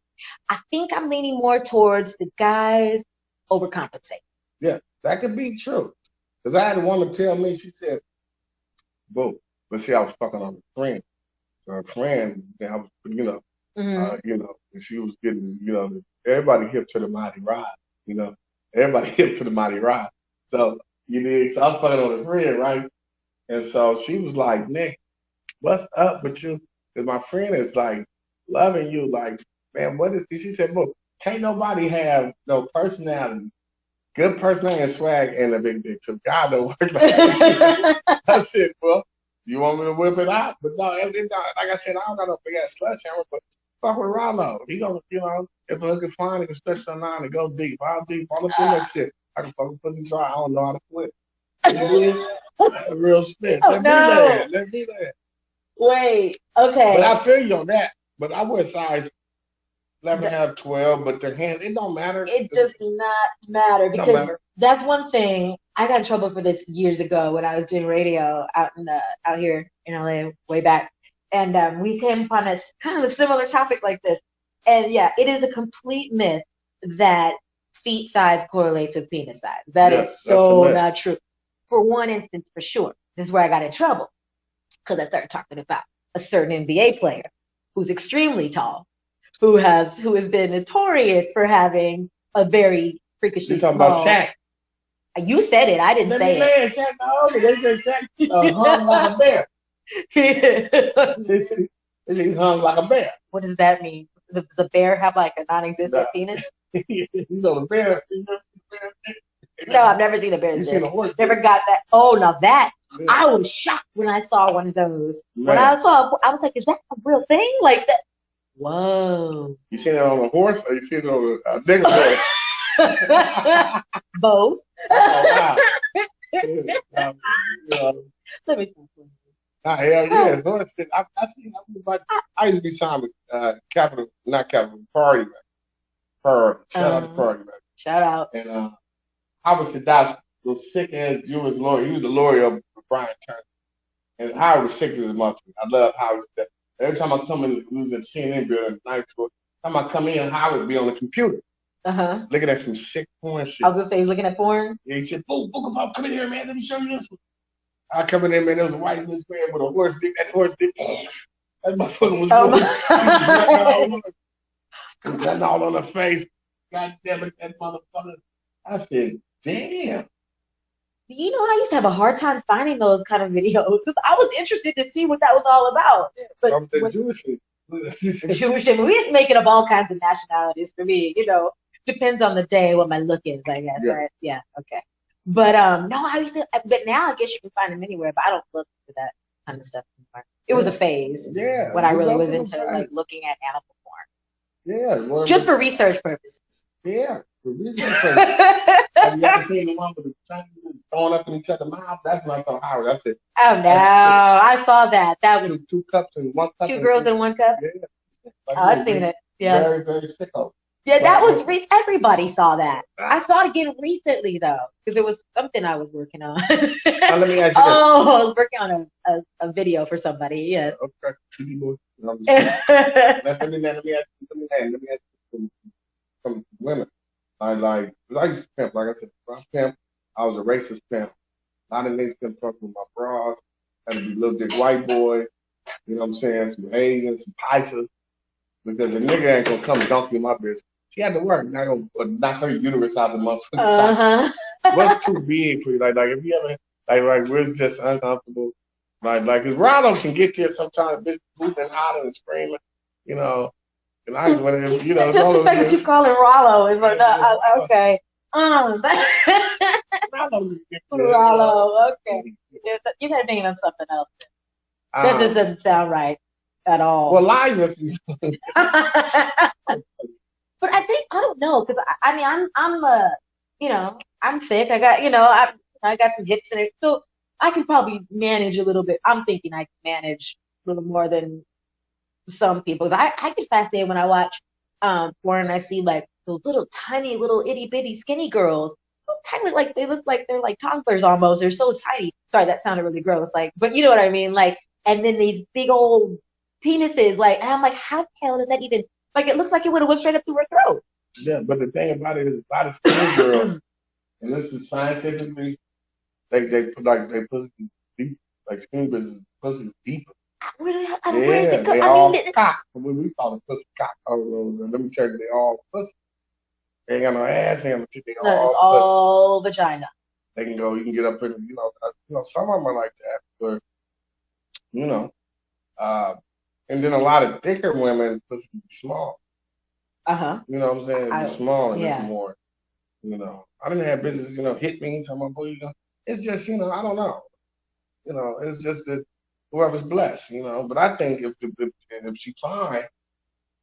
I think I'm leaning more towards the guys overcompensate. Yeah, that could be true. Because I had a woman tell me, she said, boo, but see, I was fucking on a friend. So a friend, I was, and she was getting, everybody hip to the mighty ride, everybody hip to the mighty ride. So, so I was fucking on a friend, right? And so she was like, Nick, what's up with you? Because my friend is like loving you, like, man, what is this? She said, boo, can't nobody have no personality, good personality and swag and a big dick. So God don't work like that. That's it, bro. You want me to whip it out? But no, like I said, I don't got no big ass sledgehammer, but fuck with Rollo. He gonna, if I can find it, can stretch the line and go deep. I'll deep. All up in that shit. I can fucking pussy dry. I don't know how to flip. Real spit. Let me there. Wait, okay. But I feel you on that. But I wear size 11.5, 12, but their hands, it don't matter. It does not matter because that's one thing. I got in trouble for this years ago when I was doing radio out here in LA way back, and we came upon a kind of a similar topic like this. And yeah, it is a complete myth that feet size correlates with penis size. That is so not true. For one instance, for sure, this is where I got in trouble because I started talking about a certain NBA player who's extremely tall, who has been notorious for having a very freakishly small. You're talking about Shaq. You said it. I didn't say it. Shaq, no, they said Shaq hung like a bear. He hung like a bear. What does that mean? Does a bear have like a non-existent penis? The bear. No, I've never seen a bear's dick. Never got that. Oh, now that. Yeah. I was shocked when I saw one of those. Man. When I was like, is that a real thing? Like that? Whoa. You seen it on a horse or you seen it on a nigga horse? Both. Oh, wow. Let me stop. Hell yeah, it's horse shit. I used to be signed with Party, man. Shout out to Party, man. Shout out. And Howard Sadat was sick ass Jewish lawyer. He was the lawyer of Brian Turner. And Howard was sick as a mother. I love Howard Sadat. Every time I come in, we was at CNN building, night school. Every time I come in, Howard would be on the computer. Looking at some sick porn shit. I was gonna say he's looking at porn. Yeah, he said, Boo Kapone, come in here, man. Let me show you this one. I come in there, man. There was a white man with a horse dick. That horse dick. That motherfucker was nothing all on her face. God damn it, that motherfucker. I said, damn. You know, I used to have a hard time finding those kind of videos because I was interested to see what that was all about. But the Jewish shit. Jewish shit. We just make it of all kinds of nationalities for me. You know, depends on the day what my look is, I guess, right? Yeah, okay. But no, I used to. But now I guess you can find them anywhere. But I don't look for that kind of stuff anymore. It was a phase. Yeah. When I really was into like looking at animal porn. Yeah. Just for research purposes. Yeah. For research purposes. Have you ever seen the one with the Chinese throwing up in each other's mouth? That's when I saw Howard. I said, oh no, I saw that. That was two cups and one cup. 2 girls in 1 cup. Yeah. Oh, I've seen it. Yeah. Very, very sicko. Yeah, that was everybody saw that. I saw it again recently though, because it was something I was working on. Now, let me ask you this. I was working on a video for somebody. Yes. Okay. Let me ask you from women. Cause I used to pimp, like I said, I pimp. I was a racist pimp. A lot of niggas couldn't fuck with my bras. Had to be little dick white boys. You know what I'm saying? Some Asians, some Pisces. Because the nigga ain't gonna come dunk you in my bitch. She had to work. Not gonna knock her uterus out the motherfucking side. What's too big for you? Like if you ever like we're just uncomfortable. Like cause Rollo can get to you sometimes, bitch whooping, hollering, and screaming, you know. And I just want to, you know, it's all the fact that you call it Rollo is like, okay. Rollo, okay. You gotta name him something else. That just doesn't sound right at all. Well, Liza. But I think I don't know because I mean I'm you know, I'm thick. I got, you know, I got some hips in it, so I can probably manage a little bit. I'm thinking I can manage a little more than some people. I get fascinated when I watch porn and I see like those little tiny little itty bitty skinny girls. Tiny, like they look like they're like toddlers almost. They're so tiny. Sorry, that sounded really gross. Like, but you know what I mean. Like, and then these big old penises. Like, and I'm like, how the hell does that even? Like, it looks like it would have went straight up through her throat. Yeah, but the thing about it is a lot of skinny girls, and this is scientifically, they put like they pussy deep, like skinny bitches pussy deeper. Where did Yeah, it go? they I all mean, cock. We call it pussy cock. Oh, let me tell you, they all pussy. They ain't got no ass, they ain't got no titty, they all vagina. They can go, you can get up in, you know, some of them are like that, but, you know, and then a lot of thicker women, pussy small. You know what I'm saying? It's small and it's more, you know. I didn't have business, you know, hit me, tell my boy, you know. It's just, you know, I don't know. You know, it's just that whoever's blessed, you know. But I think if she fine,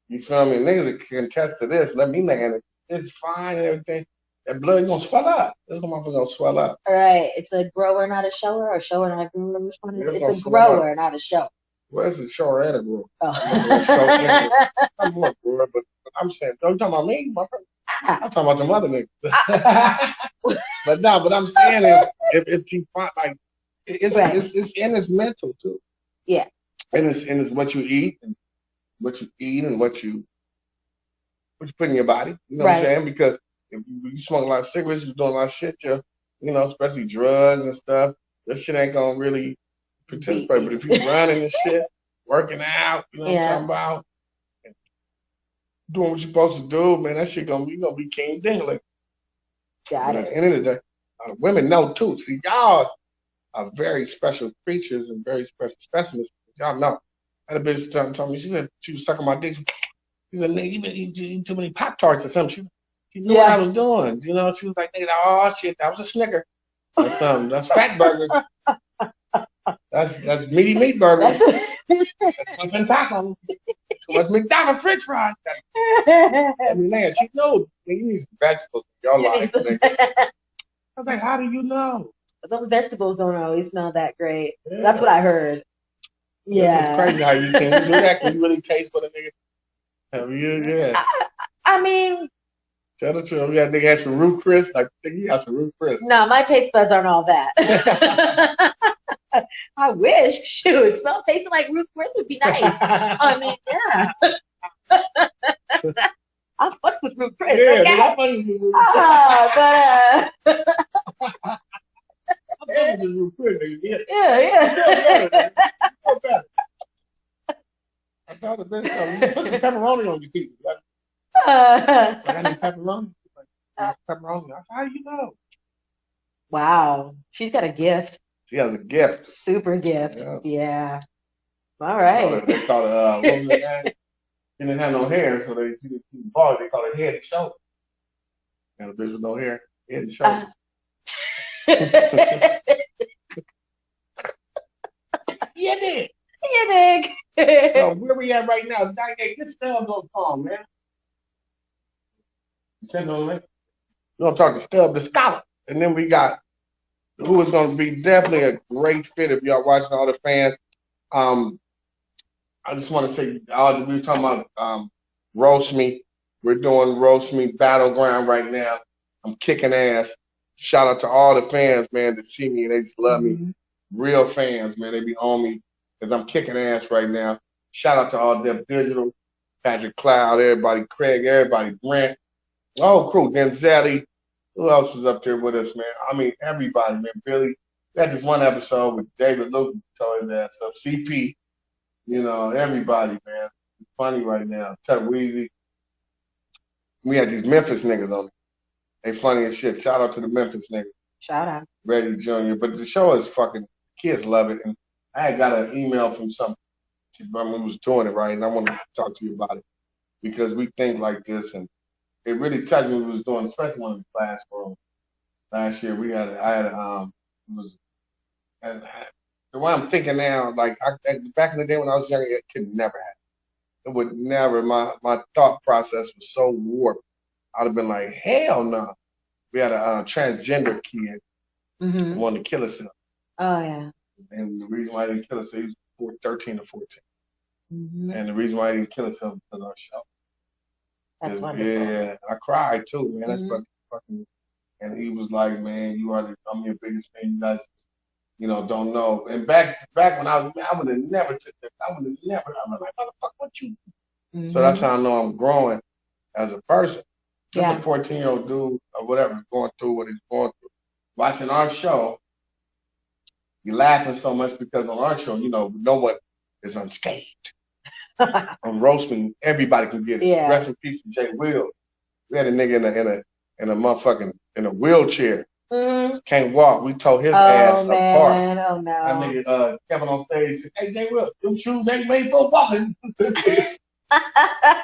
you feel me? Niggas can attest to this. Let me land it. It's fine and everything. That blood gonna swell up. This motherfucker gonna swell up. All right. It's a grower, not a shower, or shower, not a grower. Which one is it? It's a grower, not a show. Well, it's a shower and a grower. Oh. I'm more grower, but I'm saying, don't you talking about me, my friend? I'm talking about your mother, nigga. But no, but I'm saying if she find like it's and it's mental too. Yeah. And it's what you eat and what you put in your body. You know what I'm saying? Because if you smoke a lot of cigarettes, you're doing a lot of shit, you know, especially drugs and stuff, that shit ain't gonna really participate. But if you're running and shit, working out, you know what I'm talking about, and doing what you're supposed to do, man, that shit you gonna be king dingling. Got it. At the end of the day, women know too. See, y'all are very special creatures and very special specimens. Y'all know. I had a bitch told me, she said she was sucking my dick. She said, nigga, you been eating too many Pop-Tarts or something. She knew what I was doing. You know, she was like, nigga, oh shit, that was a Snicker or something. That's fat burgers. That's meaty meat burgers. That's much taco. Too much McDonald's French fries. I mean, man, she knows. You need some vegetables in your life. I was like, how do you know? Those vegetables don't always smell that great. Yeah. That's what I heard. Yeah. This is crazy how you can do that. Can you really taste what a nigga? Have you? Yeah. I mean, Tell the truth. That nigga had some root Chris. Like, you got some root Chris. no, my taste buds aren't all that. I wish. Shoot, tasting like Ruth Chris would be nice. I mean, yeah. I fucks with Ruth Chris. Yeah, Okay? I fucks with Ruth But I fucks with Ruth Chris, nigga. yeah. I thought the best time. You put some pepperoni on your pizza. I got any pepperoni? Like, pepperoni. I said, how do you know? Wow, she's got a gift. She has a gift. Super gift. Yeah. Yeah. All right. They call it, what was the guy? She didn't have no hair, so they bald. They call it head and shoulder. And a bitch with no hair, head and shoulder. Yeah, dig. Yeah, dig. So where we at right now? Get Stubbs on the phone, man. Send on link. We're gonna talk to Stubbs, the scholar, and then we got who is gonna be definitely a great fit if y'all watching all the fans. I just want to say, we were talking about Roast Me. We're doing Roast Me Battleground right now. I'm kicking ass. Shout out to all the fans, man, that see me and they just love me. Real fans, man. They be on me because I'm kicking ass right now. Shout out to all Dev Digital, Patrick Cloud, everybody, Craig, everybody, Brent, whole crew, Denzelli. Who else is up there with us, man? I mean, everybody, man. Billy. We had this one episode with David Luke, tore his ass up. CP, you know, everybody, man. It's funny right now. Tuck Weezy. We had these Memphis niggas on it. They funny as shit. Shout out to the Memphis niggas. Shout out. Reddy Jr. But the show is fucking, kids love it. And I had got an email from some, who was doing it, right? And I want to talk to you about it. Because we think like this, and it really touched me. We was doing, especially one of the classroom last year. And the way I'm thinking now, like back in the day when I was younger, it could never happen. It would never. My thought process was so warped. I'd have been like, hell no. We had a transgender kid who wanted to kill himself. Oh yeah. And the reason why he didn't kill himself, he was 13 or 14. And the reason why he didn't kill himself was because of our show. That's wonderful. Yeah, I cried too, man. That's fucking. And he was like, man, I'm your biggest fan. You guys, don't know. And back when I would have never took that. I was like, motherfucker, what you? So that's how I know I'm growing as a person. Just a 14-year-old dude or whatever going through what he's going through. Watching our show, you're laughing so much because on our show, no one is unscathed. On Roast Me, everybody can get it. Yeah. Rest in peace to Jay Will. We had a nigga in a motherfucking in a wheelchair. Can't walk. We tore his ass apart. Oh no. That nigga Kevin on stage said, "Hey Jay Will, them shoes ain't made for walking."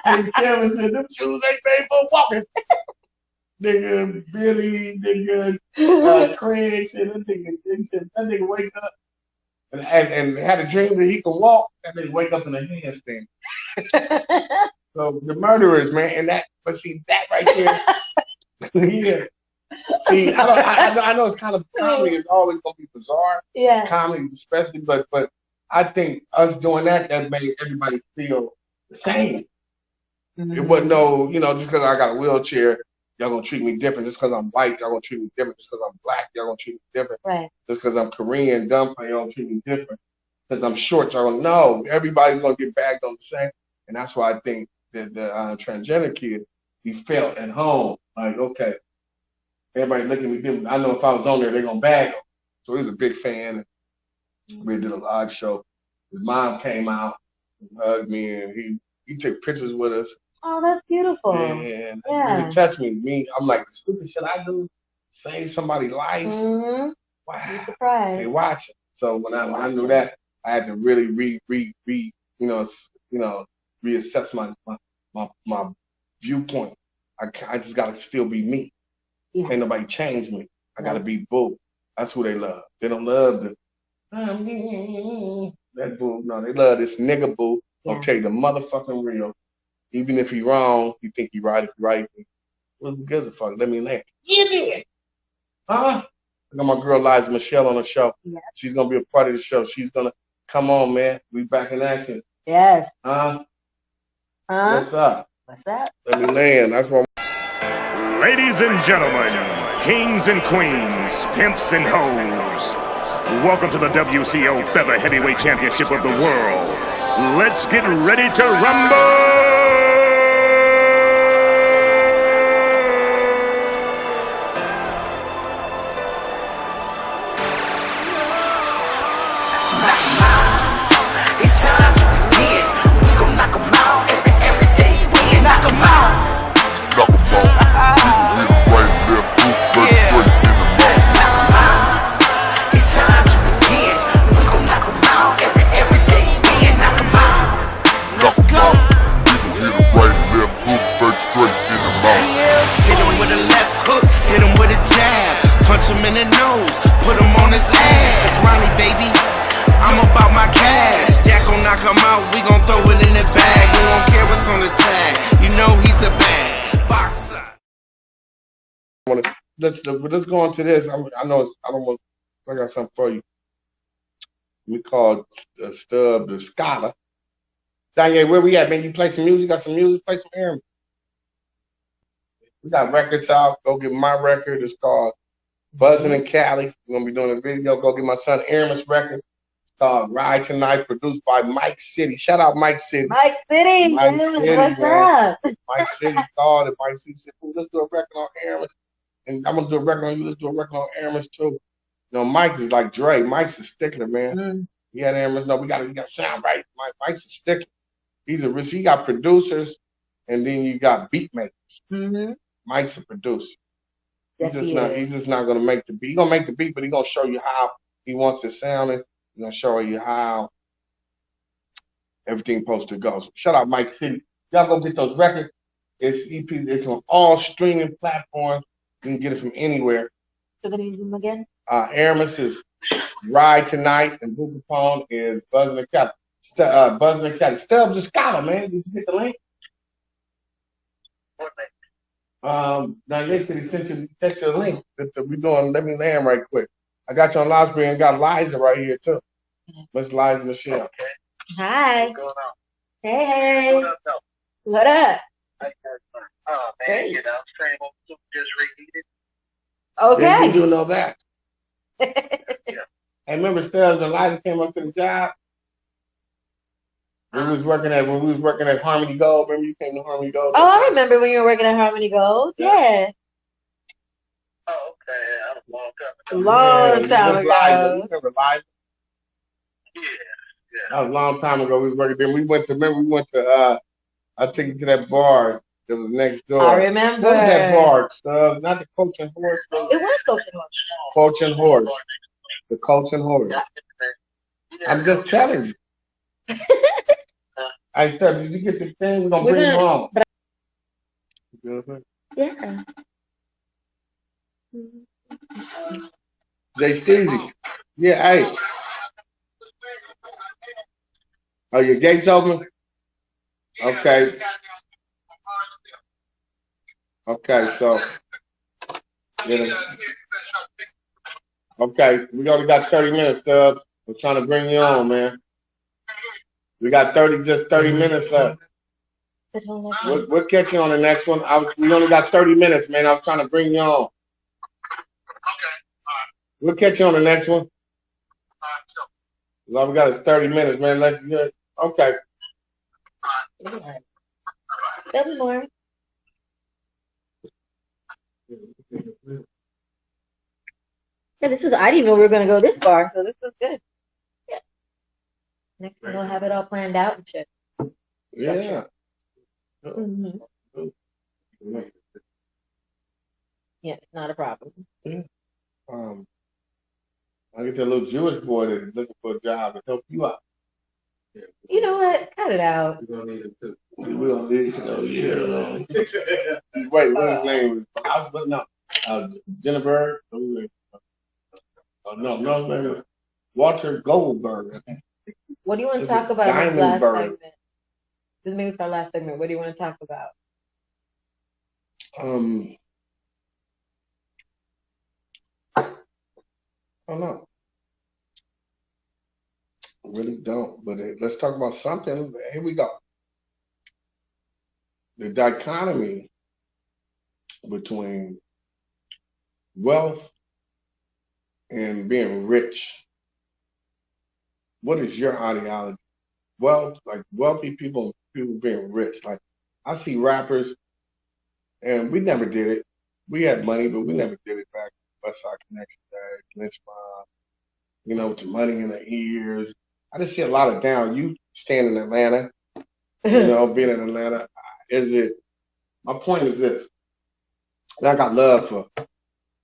And Kevin said, "Them shoes ain't made for walking." Nigga Billy, nigga Craig said, that nigga wake up and had a dream that he could walk. That nigga wake up in a handstand. So the murderers, man, but see that right there. Yeah. See, I know it's kind of comedy is always gonna be bizarre. Yeah. Comedy especially, but I think us doing that made everybody feel the same. It wasn't just because I got a wheelchair, y'all gonna treat me different. Just because I'm white, y'all gonna treat me different. Just because I'm black, y'all gonna treat me different. Right. Just because I'm Korean, gunplay, y'all gonna treat me different. Because I'm short, y'all gonna know. Everybody's gonna get bagged on the same. And that's why I think that the transgender kid, he felt at home. Like, okay, everybody looking at me different. I know if I was on there, they're gonna bag him. So he's a big fan. We did a live show. His mom came out and hugged me, and he took pictures with us. Oh, that's beautiful. And it really touched me. I'm like, the stupid shit I do, save somebody's life. Wow. You're surprised. They watching. So when I knew that, I had to really reassess my viewpoint. I just gotta still be me. Yeah. Can't nobody change me. I gotta be Boo. That's who they love. They don't love That Boo, no, they love this nigga Boo. Yeah. I'll tell you the motherfucking real. Even if he wrong, you think he right. If he right, well, who gives a fuck? Let me land. Yeah, man. Huh? I got my girl Liza Michelle on the show. Yes. She's gonna be a part of the show. She's gonna come on, man. We back in action. Yes. Huh? Huh? What's up? What's up? Let me land. That's what. Ladies and gentlemen, kings and queens, pimps and hoes, welcome to the WCO Feather Heavyweight Championship of the world. Let's get ready to rumble! It's time to begin. We gon' knock 'em out every day. We knock 'em out. Knock 'em out. Hit 'em right, left hook, straight in the mouth. Knock 'em out. It's time to begin. We gon' knock 'em out every day. We knock 'em out. Let's go. Hit 'em right, left hook, straight in the mouth. Hit 'em with a left hook. Hit 'em with a jab. Punch him in the nose. Put him on his ass. That's Ronnie, baby. I'm about my cash. Jack gon' knock him out, we gon' throw it in the bag. We don't care what's on the tag. You know he's a bad boxer. Let's go on to this. I know it's, I don't want. I got something for you. We call Stub the Scholar. Donyea, where we at, man? You play some music? Got some music? Play some air. We got records out. Go get my record. It's called Buzzing in Cali. We're gonna be doing a video. Go get my son Aaron's record. It's called Ride Tonight, produced by Mike City. Shout out Mike City. Mike City. Mike Dude, City, what's man. up? Mike City called and Mike City said, "Let's do a record on Aaron's. And I'm gonna do a record on you. Let's do a record on Aaron's too." You know, Mike is like Dre. Mike's a stickler, man. Mm. He had Aaron's. No, we got sound right. Mike's a stickler. He's a rich. He got producers, and then you got beat makers. Mm-hmm. Mike's a producer. Yes, He's just not gonna make the beat. He's gonna make the beat, but he's gonna show you how he wants it sounding. He's gonna show you how everything's supposed to go. So shout out Mike City. Y'all go get those records. It's EP. It's on all streaming platforms. You can get it from anywhere. So the name of them again? Aramis is Ride Tonight, and Boo Kapone is Buzzing the Cat. Buzzing the Cat. Stubbs the Scholar, man. Did you get the link? Now they said he sent you a link that we doing. Let me land right quick. I got you on loudspeaker and got Liza right here too. Miss Liza Michelle. Okay. Hi. What's going on? Hey. What up, though? What up? Oh, man, Hey. you know, same old soup, just reheated. Yeah, you Okay. do know that. Hey, remember Stubbs and Liza came up to the job? When we was working at Harmony Gold. Remember you came to Harmony Gold? Oh, I remember when you were working at Harmony Gold. Yeah. Oh, okay. That was a long time A ago. long Miss time Liza. ago. You remember Liza? Yeah. That was a long time ago. We was working there. We went to I took you to that bar that was next door. I remember. What was that bar? Not the Coach and Horse. It was Coach and Horse. Coach and Horse. The Coach and Horse. Yeah. I'm just telling you. I said, did you get the thing? We're gonna bring you home. Yeah. Jay Steezy. Yeah, hey. Oh, your gates open? Okay. Okay, so. Yeah. Okay, we only got 30 minutes, Stubbs. We're trying to bring you on, man. We got 30 minutes left. We'll catch you on the next one. We only got 30 minutes, man. I was trying to bring you on. We'll catch you on the next one. All we got is 30 minutes, man. Let's get it. Okay. Tell me more. Yeah, this was, I didn't even know we were going to go this far, so this was good. Yeah. Next time we'll have it all planned out and shit. Yeah. Mm-hmm. Yeah, it's not a problem. I get that little Jewish boy that is looking for a job to help you out. You know what? Cut it out. We're gonna need it too. We're gonna need it to go here. Wait, what's his name? No. Jennifer. Oh no, maybe. Walter Goldberg. What do you want to It's talk a about in this diamond last bird. segment? This maybe it's our last segment. What do you want to talk about? I don't know. I really don't. But let's talk about something. Here we go. The dichotomy between wealth and being rich. What is your ideology? Wealth, like wealthy people being rich. Like I see rappers, and we never did it. We had money, but we never did it back West Side Connection days, Lynch Mob, you know, with the money in the ears. I just see a lot of down. You stand in Atlanta, you know, being in Atlanta. My point is this. And I got love for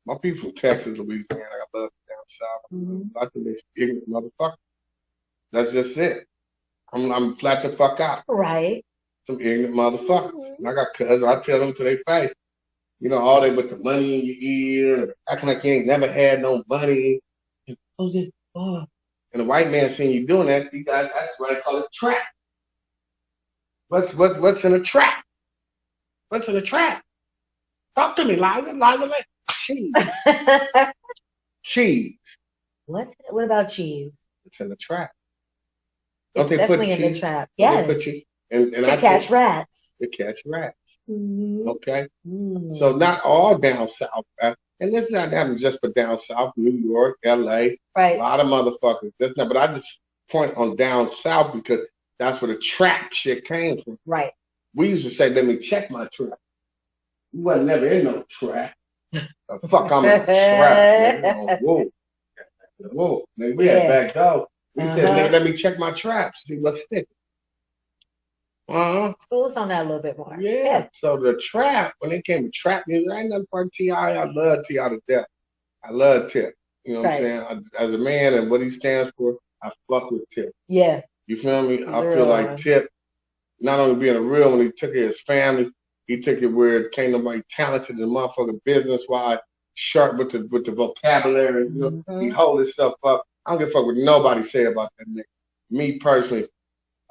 my people from Texas, Louisiana. I got love for down south. I think they're ignorant motherfuckers. That's just it. I'm flat the fuck out. Right. Some ignorant motherfuckers. And I got cousins, I tell them to their face. You know, all they with the money in your ear, acting like you ain't never had no money. And the white man seeing you doing that, that's what I call it trap. What's in a trap? What's in a trap? Talk to me, Liza. Like cheese. Cheese. What about cheese? It's in a trap. It's definitely in the trap. Yes. To catch rats. To catch rats. Mm-hmm. Okay? So not all down south. And this not happening just for down south, New York, LA. Right. A lot of motherfuckers. But I just point on down south because that's where the trap shit came from. Right. We used to say, let me check my trap. You wasn't never in no trap. Fuck, I'm in a trap. Man. Whoa. Man, we had back door. We said, nigga, let me check my traps, see what's sticking. Schools on that a little bit more. Yeah. So the trap, when it came to trap music, I ain't nothing for T.I. I love T.I. to death. I love Tip. You know what I'm saying? As a man and what he stands for, I fuck with Tip. Yeah. You feel me? I feel like Tip, not only being a real one, he took it his family, he took it where it came nobody talented and motherfucking business-wise, sharp with the vocabulary. You know, he hold himself up. I don't give a fuck what nobody say about that nigga. Me personally,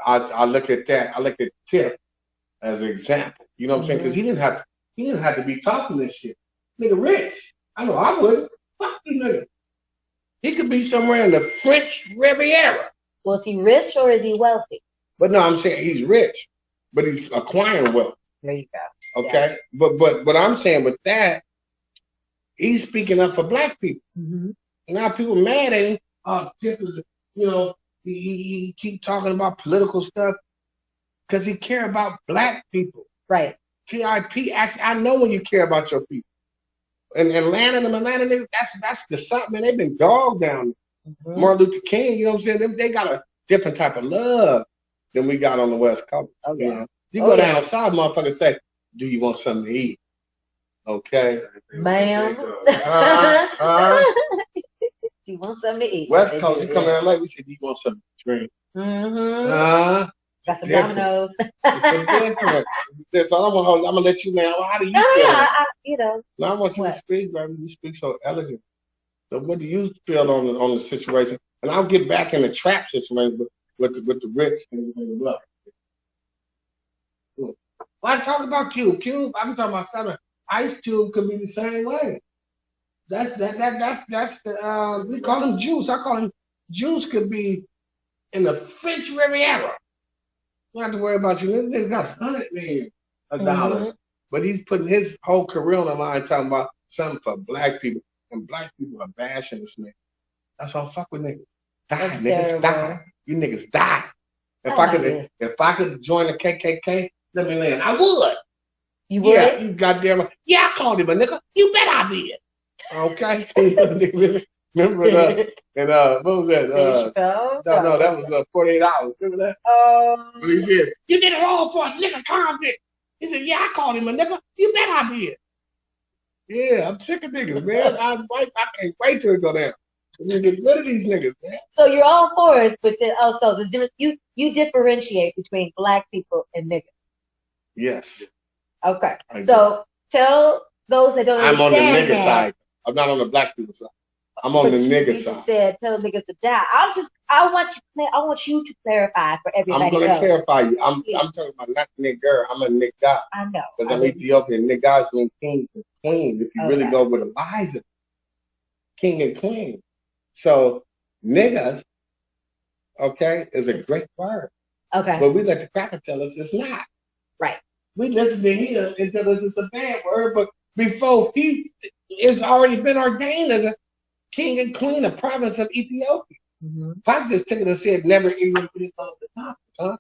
I look at that. I look at Tip as an example. You know what I'm saying? Because he didn't have to be talking this shit. Nigga rich. I know I wouldn't. Fuck you nigga. He could be somewhere in the French Riviera. Well, is he rich or is he wealthy? But no, I'm saying he's rich, but he's acquiring wealth. There you go. Okay, yeah. But I'm saying with that, he's speaking up for black people. Now people mad at him. Oh, Tip is, you know, he keep talking about political stuff because he care about black people. Right. TIP, actually, I know when you care about your people. And Atlanta niggas, that's the something, man. They've been dogged down. Martin Luther King, you know what I'm saying? They got a different type of love than we got on the West Coast. Okay. You know? You go down south, motherfuckers say, do you want something to eat? Okay. Ma'am. Do you want something to eat? West Coast, you come to LA, we say, do you want something to drink? Got some Dominoes. It's a difference. So I'm gonna let you know. How do you feel? I want you to speak, baby. You speak so elegant. So what do you feel on the situation? And I'll get back in the trap situation with the rich and the wealth. Well, I talk about Cube. I'm talking about something. Ice Cube could be the same way. That's the we call him Juice. I call him Juice. Could be in the French Riviera. You don't have to worry about you. This nigga got $100 million, but he's putting his whole career on the line, talking about something for black people, and black people are bashing this nigga. That's why I fuck with niggas. Die, niggas die. You niggas die. If I could join the KKK, let me land. I would. You would? Yeah, you goddamn. Yeah, I called him a nigga. You bet I did. Okay. Remember that? And what was that? No, that was 48 Hours. Remember that? Oh. But he said, you did it all for a nigga convict. He said, yeah, I called him a nigga. You bet I did. Yeah, I'm sick of niggas, man. I can't wait till it go down. Get rid of these niggas, man. So you're all for it, but so there's different. You differentiate between black people and niggas. Yes. Okay. So tell those that don't understand. I'm on the nigga side. I'm not on the black people side. I'm on the But nigga you side. just said tell niggas to die. I want you to clarify for everybody I'm gonna else. clarify you. I'm Please. talking about not nigga. I'm a nigga. I know. Because I'm Ethiopian. Niggas mean king and queen. If you really Okay. go with Liza, king and queen. So niggas, okay, is a great word. Okay. But we let the cracker tell us it's not. Right. We listen to him and tell us it's a bad word, but before he has already been ordained as a king and queen of province of Ethiopia. Mm-hmm. If I just took it and said never ignorant getting goes to top, huh?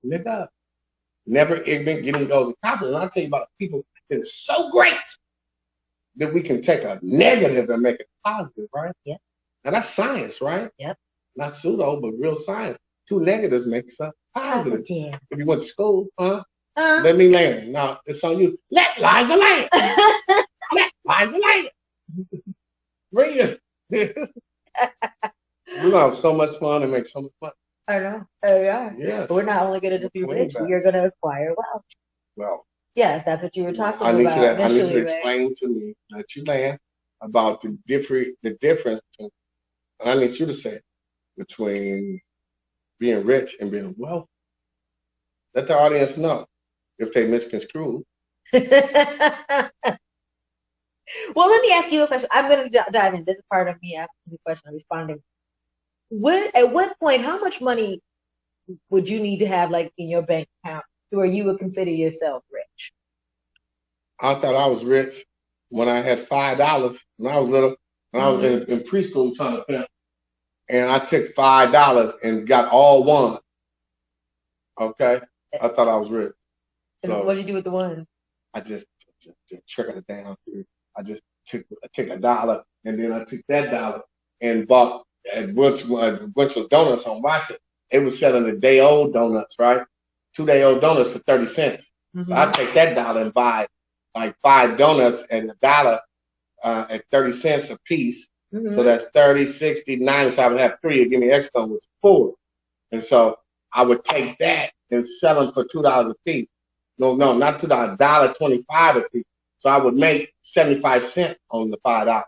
Nigga. Never ignorant getting goes to top. And I'll tell you about people that is so great that we can take a negative and make it positive, right? Yep. Now that's science, right? Yep. Not pseudo, but real science. Two negatives make something positive. Positive. If you went to school, let me land. Now it's on you. Let Liza land. Let Liza land. Bring it. We're gonna have so much fun and make so much fun. I know. Oh yeah. Yes. But we're not only gonna just be rich, we're gonna acquire wealth. Well. Yes, that's what you were talking about. I need you to explain to me that you land about the difference, and I need you to say between being rich and being wealthy. Let the audience know if they misconstrue. Well, let me ask you a question. I'm going to dive in. This is part of me asking the question, responding. At what point, how much money would you need to have, like, in your bank account to where you would consider yourself rich? I thought I was rich when I had $5 when I was little. When I was in preschool trying to pimp, and I took $5 and got all one. Okay, I thought I was rich. So what did you do with the one? I just trickled it down. I just took $1, and then I took that dollar and bought a bunch of donuts on Washington. It was selling the day-old donuts, right? 2-day-old donuts for 30 cents. So I take that dollar and buy like 5 donuts at $1 at 30 cents a piece. So that's 30, 60, 90. So I would have 3. It'd give me extra was 4. And so I would take that and sell them for $2 a piece. No, not $2, $1.25 a piece. So I would make 75 cents on the $5.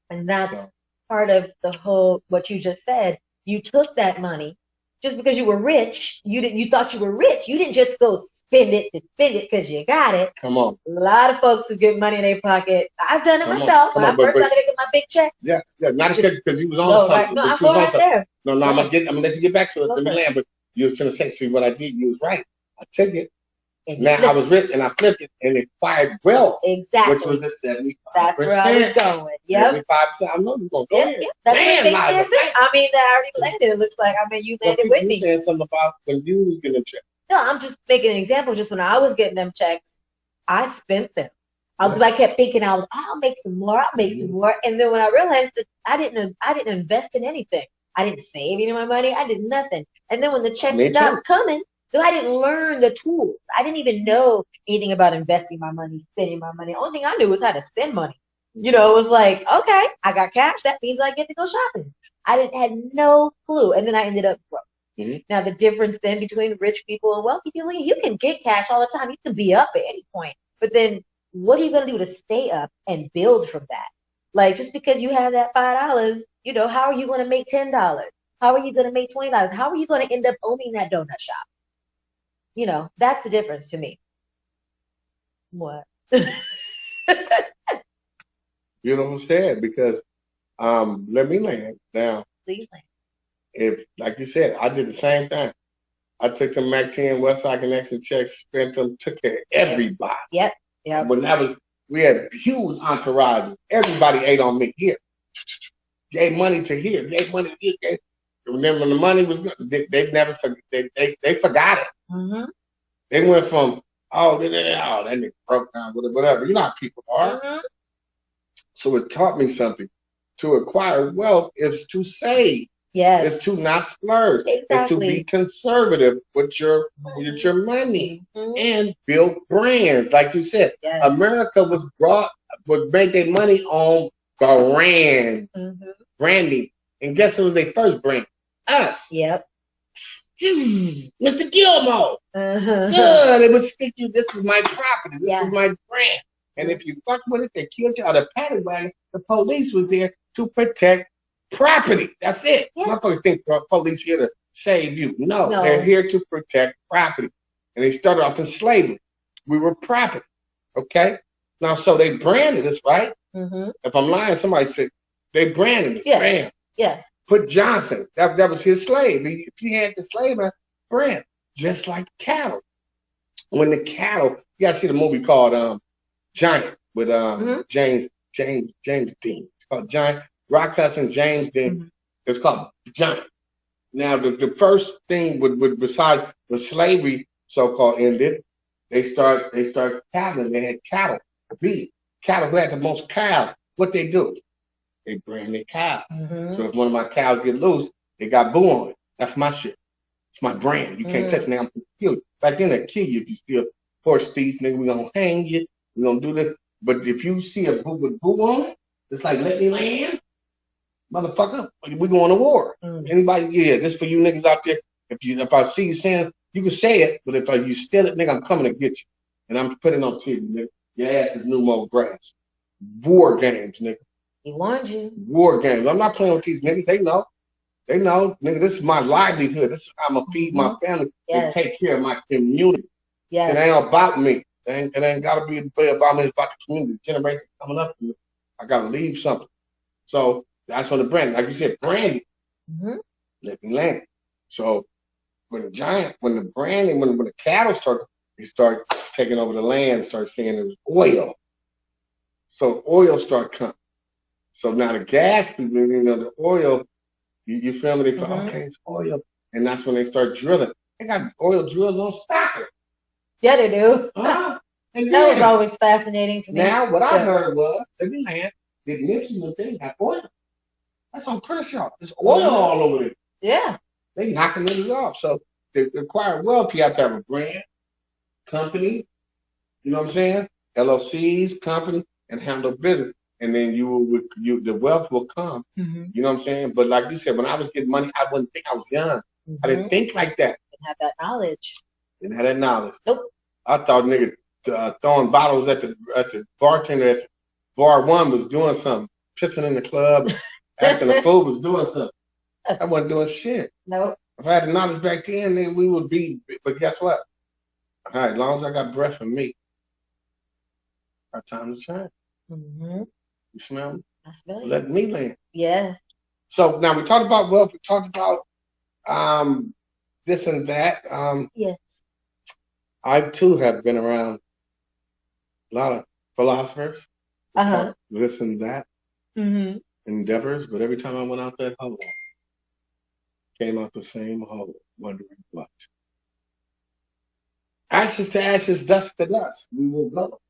And that's part of the whole, what you just said. You took that money just because you were rich. You thought you were rich. You didn't just go spend it because you got it. Come on. A lot of folks who get money in their pocket. I've done it myself. When I first started making my big checks. Yes, not because you was on something. No, I'm going right there. No, I'm gonna let you get back to it. Let me land. But you was gonna say, see what I did. You was right. I took it. Now I was rich and I flipped it and acquired wealth. Exactly. Which was a 75%. That's where I was going. Yep. 75%. I know you're going to go ahead. That's what makes sense. I mean, that already landed. It looks like, you landed with me. You saying something about when you was getting a check. No, I'm just making an example. Just when I was getting them checks, I spent them. Because I kept thinking I'll make some more. And then when I realized that I didn't invest in anything. I didn't save any of my money. I did nothing. And then when the checks stopped coming, because I didn't learn the tools. I didn't even know anything about investing my money, spending my money. The only thing I knew was how to spend money. It was like, okay, I got cash. That means I get to go shopping. I had no clue. And then I ended up broke. Now, the difference then between rich people and wealthy people, you can get cash all the time. You can be up at any point. But then what are you going to do to stay up and build from that? Like, just because you have that $5, how are you going to make $10? How are you going to make $20? How are you going to end up owning that donut shop? That's the difference to me. What? Beautiful said, because let me land now. Please land. If, like you said, I did the same thing. I took some Mac 10 Westside Connection checks, spent them, took care of everybody. Yep. When we had huge entourages. Everybody ate on me here. Gave money to here. Gave money to here. And then when the money was good, they never they forgot it. They went from that nigga broke down, whatever. You know how people are. So it taught me something. To acquire wealth is to save. Yes. It's to not splurge. Exactly. It's to be conservative with your money and build brands. Like you said, America was made their money on brands, branding. And guess who was their first brand? Us. Yep. Mr. Gilmore. Good. It was thinking, this is my property. This is my brand. And if you fuck with it, they killed you. Or the paddy wagon, the police was there to protect property. That's it. Yeah. Motherfuckers think police here to save you. No, No. they're here to protect property. And they started off in slavery. We were property. Okay? Now, so they branded us, right? Mm-hmm. If I'm lying, somebody said they branded us. Yes. Bam. Yes. Put Johnson. That was his slave. If he had the slave brand, just like cattle. When the cattle, you gotta see the movie called Giant with James Dean. It's called Giant. Rock Hudson, James Dean. Mm-hmm. It's called Giant. Now the first thing besides when slavery so-called ended, they start cattle. They had cattle, beef. Cattle who had the most cows. What they do? They brand their cows. Mm-hmm. So if one of my cows get loose, they got Boo on it. That's my shit. It's my brand. You can't touch it. Now I'm gonna kill you. Back then they kill you if you steal horse thief, nigga. We gonna hang you. We gonna do this. But if you see a Boo with Boo on it, it's like let me land, motherfucker. We going to war. Anybody? Yeah, this for you niggas out there. If I see you saying, you can say it, but if you steal it, nigga, I'm coming to get you, and I'm putting it on TV, nigga. Your ass is no more grass. War games, nigga. He warned you. War games. I'm not playing with these niggas. They know. They know, nigga, this is my livelihood. This is how I'm going to feed my family and take care of my community. Yes. It ain't about me. It ain't got to be about me. It's about the community. The generation coming up. I got to leave something. So that's when the brand, like you said, branding. Mm-hmm. Let me land. So when the cattle start taking over the land, start seeing it was oil. So oil start coming. So now the gas people, the oil, you feel me? They feel, okay, it's oil. And that's when they start drilling. They got oil drills on Stockton. Yeah, they do. That was always fascinating to me. Now, what I heard was, let me land, that Nipsey and thing got oil. That's on Kershaw. There's oil all over there. Yeah. They knocking niggas off. So to acquire wealth, you have to have a brand, company, you know what I'm saying? LLCs, company, and handle business. And then the wealth will come. Mm-hmm. You know what I'm saying? But like you said, when I was getting money, I wouldn't think I was young. Mm-hmm. I didn't think like that. Didn't have that knowledge. Didn't have that knowledge. Nope. I thought nigga throwing bottles at the bartender at bar one was doing something. Pissing in the club, acting a fool was doing something. I wasn't doing shit. Nope. If I had the knowledge back then, then we would be. But guess what? All right, as long as I got breath in me, our time to shine. Mm-hmm. You smell me? I smell you. Let me land. Yes. So now we talked about wealth. We talked about this and that. Yes. I too have been around a lot of philosophers. This and that. Mm-hmm. Endeavors, but every time I went out that hole, came out the same hole, wondering what. Ashes to ashes, dust to dust, we will go.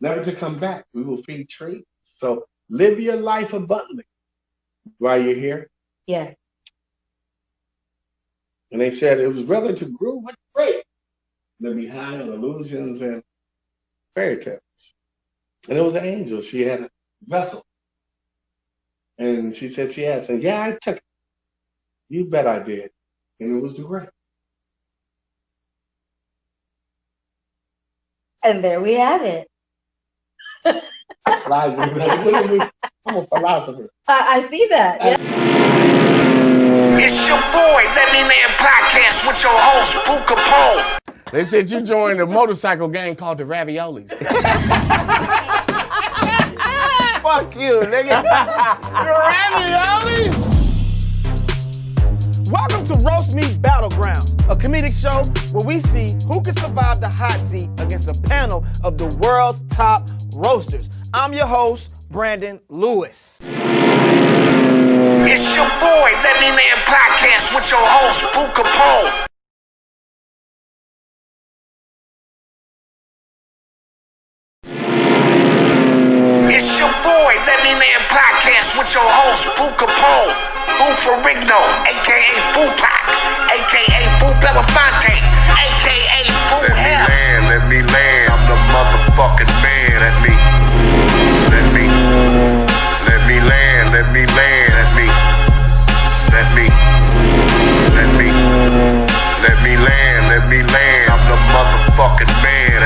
Never to come back, we will feed trees. So live your life abundantly while you're here. Yes. And they said it was rather to groove with great than be high on illusions and fairy tales. And it was an angel. She had a vessel. And she said she had some. Yeah, I took it. You bet I did. And it was the great. And there we have it. I'm a philosopher. I see that. Yeah. It's your boy, Let Me Land Podcast with your host, Boo Kapone. They said you joined a motorcycle gang called the Raviolis. Fuck you, nigga. The Raviolis? Welcome to Roast Meat Battleground, a comedic show where we see who can survive the hot seat against a panel of the world's top roasters. I'm your host, Brandon Lewis. It's your boy, Let Me Land Podcast with your host, Boo Kapone. It's your boy, Let Me Land Podcast with your host, Boo Kapone. Boo Ferrigno, a.k.a. Boo Pac, a.k.a. Boo Belafonte, a.k.a. Boo Hef. Let me land, I'm the motherfucking man. Let me land, let me land, let me land, I'm the motherfucking man.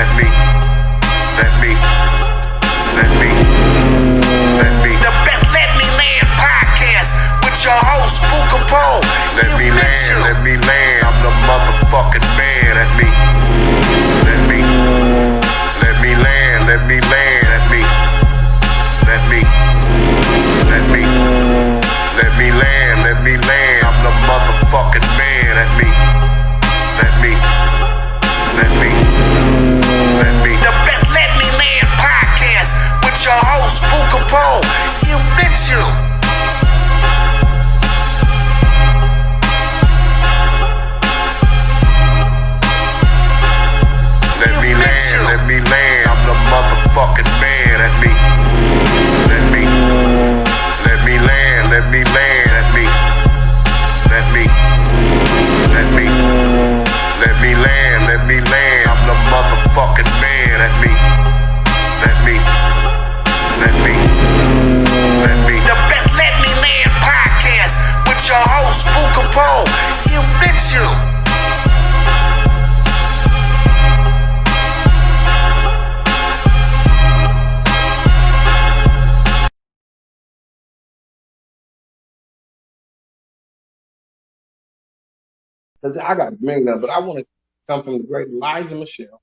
Because I got many of them, but I want to come from the great Liza Michelle.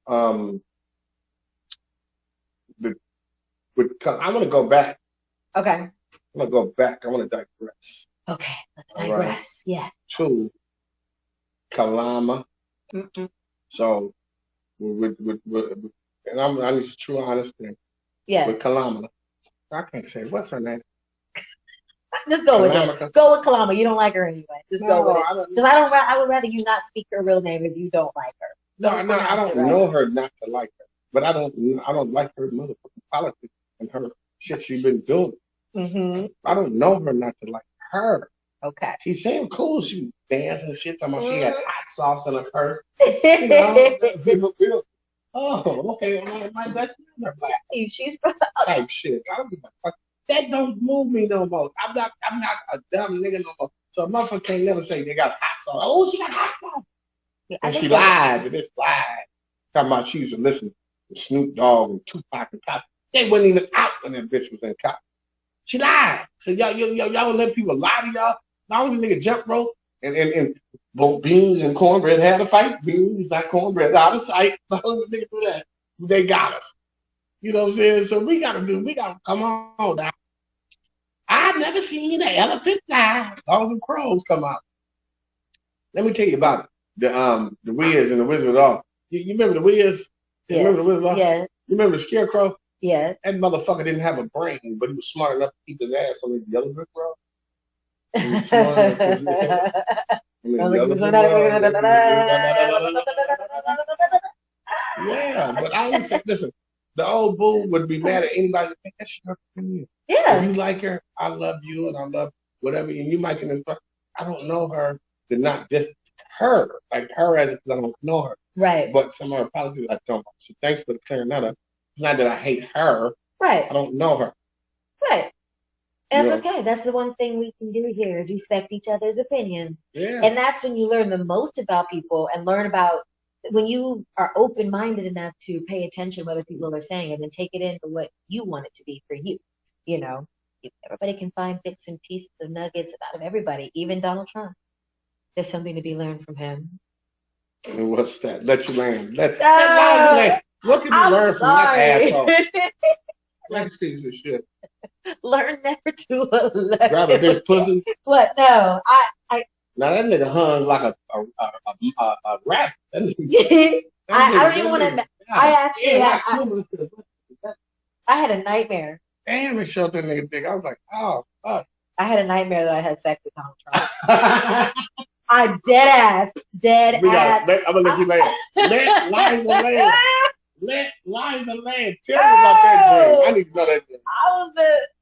I want to go back. Okay. I'm going to go back. I want to digress. Okay, let's digress. Right. Yeah. To Kalama. So, and I need true honesty. Yes. With Kalama. I can't say, what's her name? Just go with it. Go with Kalama. You don't like her anyway. Just go with it. Because I would rather you not speak her real name if you don't like her. No, I don't know her not to like her. But I don't like her motherfucking politics and her shit she's been doing. I don't know her not to like her. Okay. She seemed cool. She was dancing and shit. Talking about she had hot sauce in her purse. You know, oh, okay. My best friend. She's type shit. I don't give a fuck. That don't move me no more. I'm not a dumb nigga no more. So a motherfucker can't never say they got hot sauce. Oh, she got hot sauce. Yeah, and she lied, but it's lied. Talking about she used to listen to Snoop Dogg and Tupac and Cop. They wasn't even out when that bitch was in Cop. She lied. So y'all would let people lie to y'all. As long as a nigga jump rope and both beans and cornbread had a fight. Beans, not cornbread, out of sight. As long as a nigga do that, they got us. You know what I'm saying? So we gotta come on now. I've never seen an elephant fly. All the crows come out. Let me tell you about the Wiz and the Wizard of Oz. You remember the Wiz? Yes. Remember the Wizard of Oz? Yeah. You remember the Scarecrow? Yeah. That motherfucker didn't have a brain, but he was smart enough to keep his ass on the yellow brick road. Yeah, but I always say, listen, the old Boo would be mad at anybody that that's your opinion. Yeah. If you like her, I love you and I love whatever, and you might can. I don't know her, to not just her, like her as if I don't know her. Right. But some of her policies I don't. So thanks for clearing that up. It's not that I hate her. Right. I don't know her. Right. And that's okay. That's the one thing we can do here is respect each other's opinions. Yeah. And that's when you learn the most about people and learn about when you are open-minded enough to pay attention to what other people are saying and then take it in for what you want it to be for you. You know, everybody can find bits and pieces of nuggets out of everybody, even Donald Trump. There's something to be learned from him. And what's that? Let you land. Let land. What can you learn from that asshole? That piece of shit. Learn never to alert. Grab a bitch pussy. What? No, I. Now that nigga hung like a rat. I don't even want to. I actually I had a nightmare. Damn, it showed that nigga dick. I was like, oh, fuck. I had a nightmare that I had sex with Donald Trump. I'm dead ass. I'm gonna let you land. Let Liza land. Let Liza land. Tell me about that dream. I need to know that dream.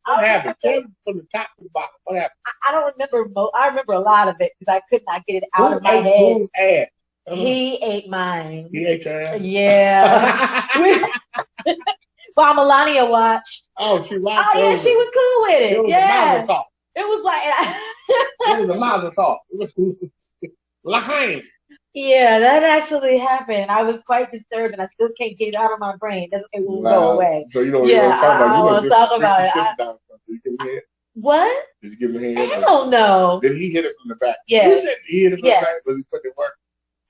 What happened? Tell me from the top to the bottom. What happened? I don't remember. I remember a lot of it because I could not get it out of my head. Who's ass? He ate mine. He ate your ass? Yeah. Well, Melania watched. Oh, she watched. Oh, yeah, she was cool with it. It was yeah. a mazel talk. It was like. It was a mazel talk. L'chaim. Yeah, that actually happened. I was quite disturbed, and I still can't get it out of my brain. It won't go away. So you don't even want to talk about it. I won't talk about it. Did you give him a head? What? Did you give him a head? I don't know. Did he hit it from the back? Yes. You said he hit it from the back. Was he putting it work?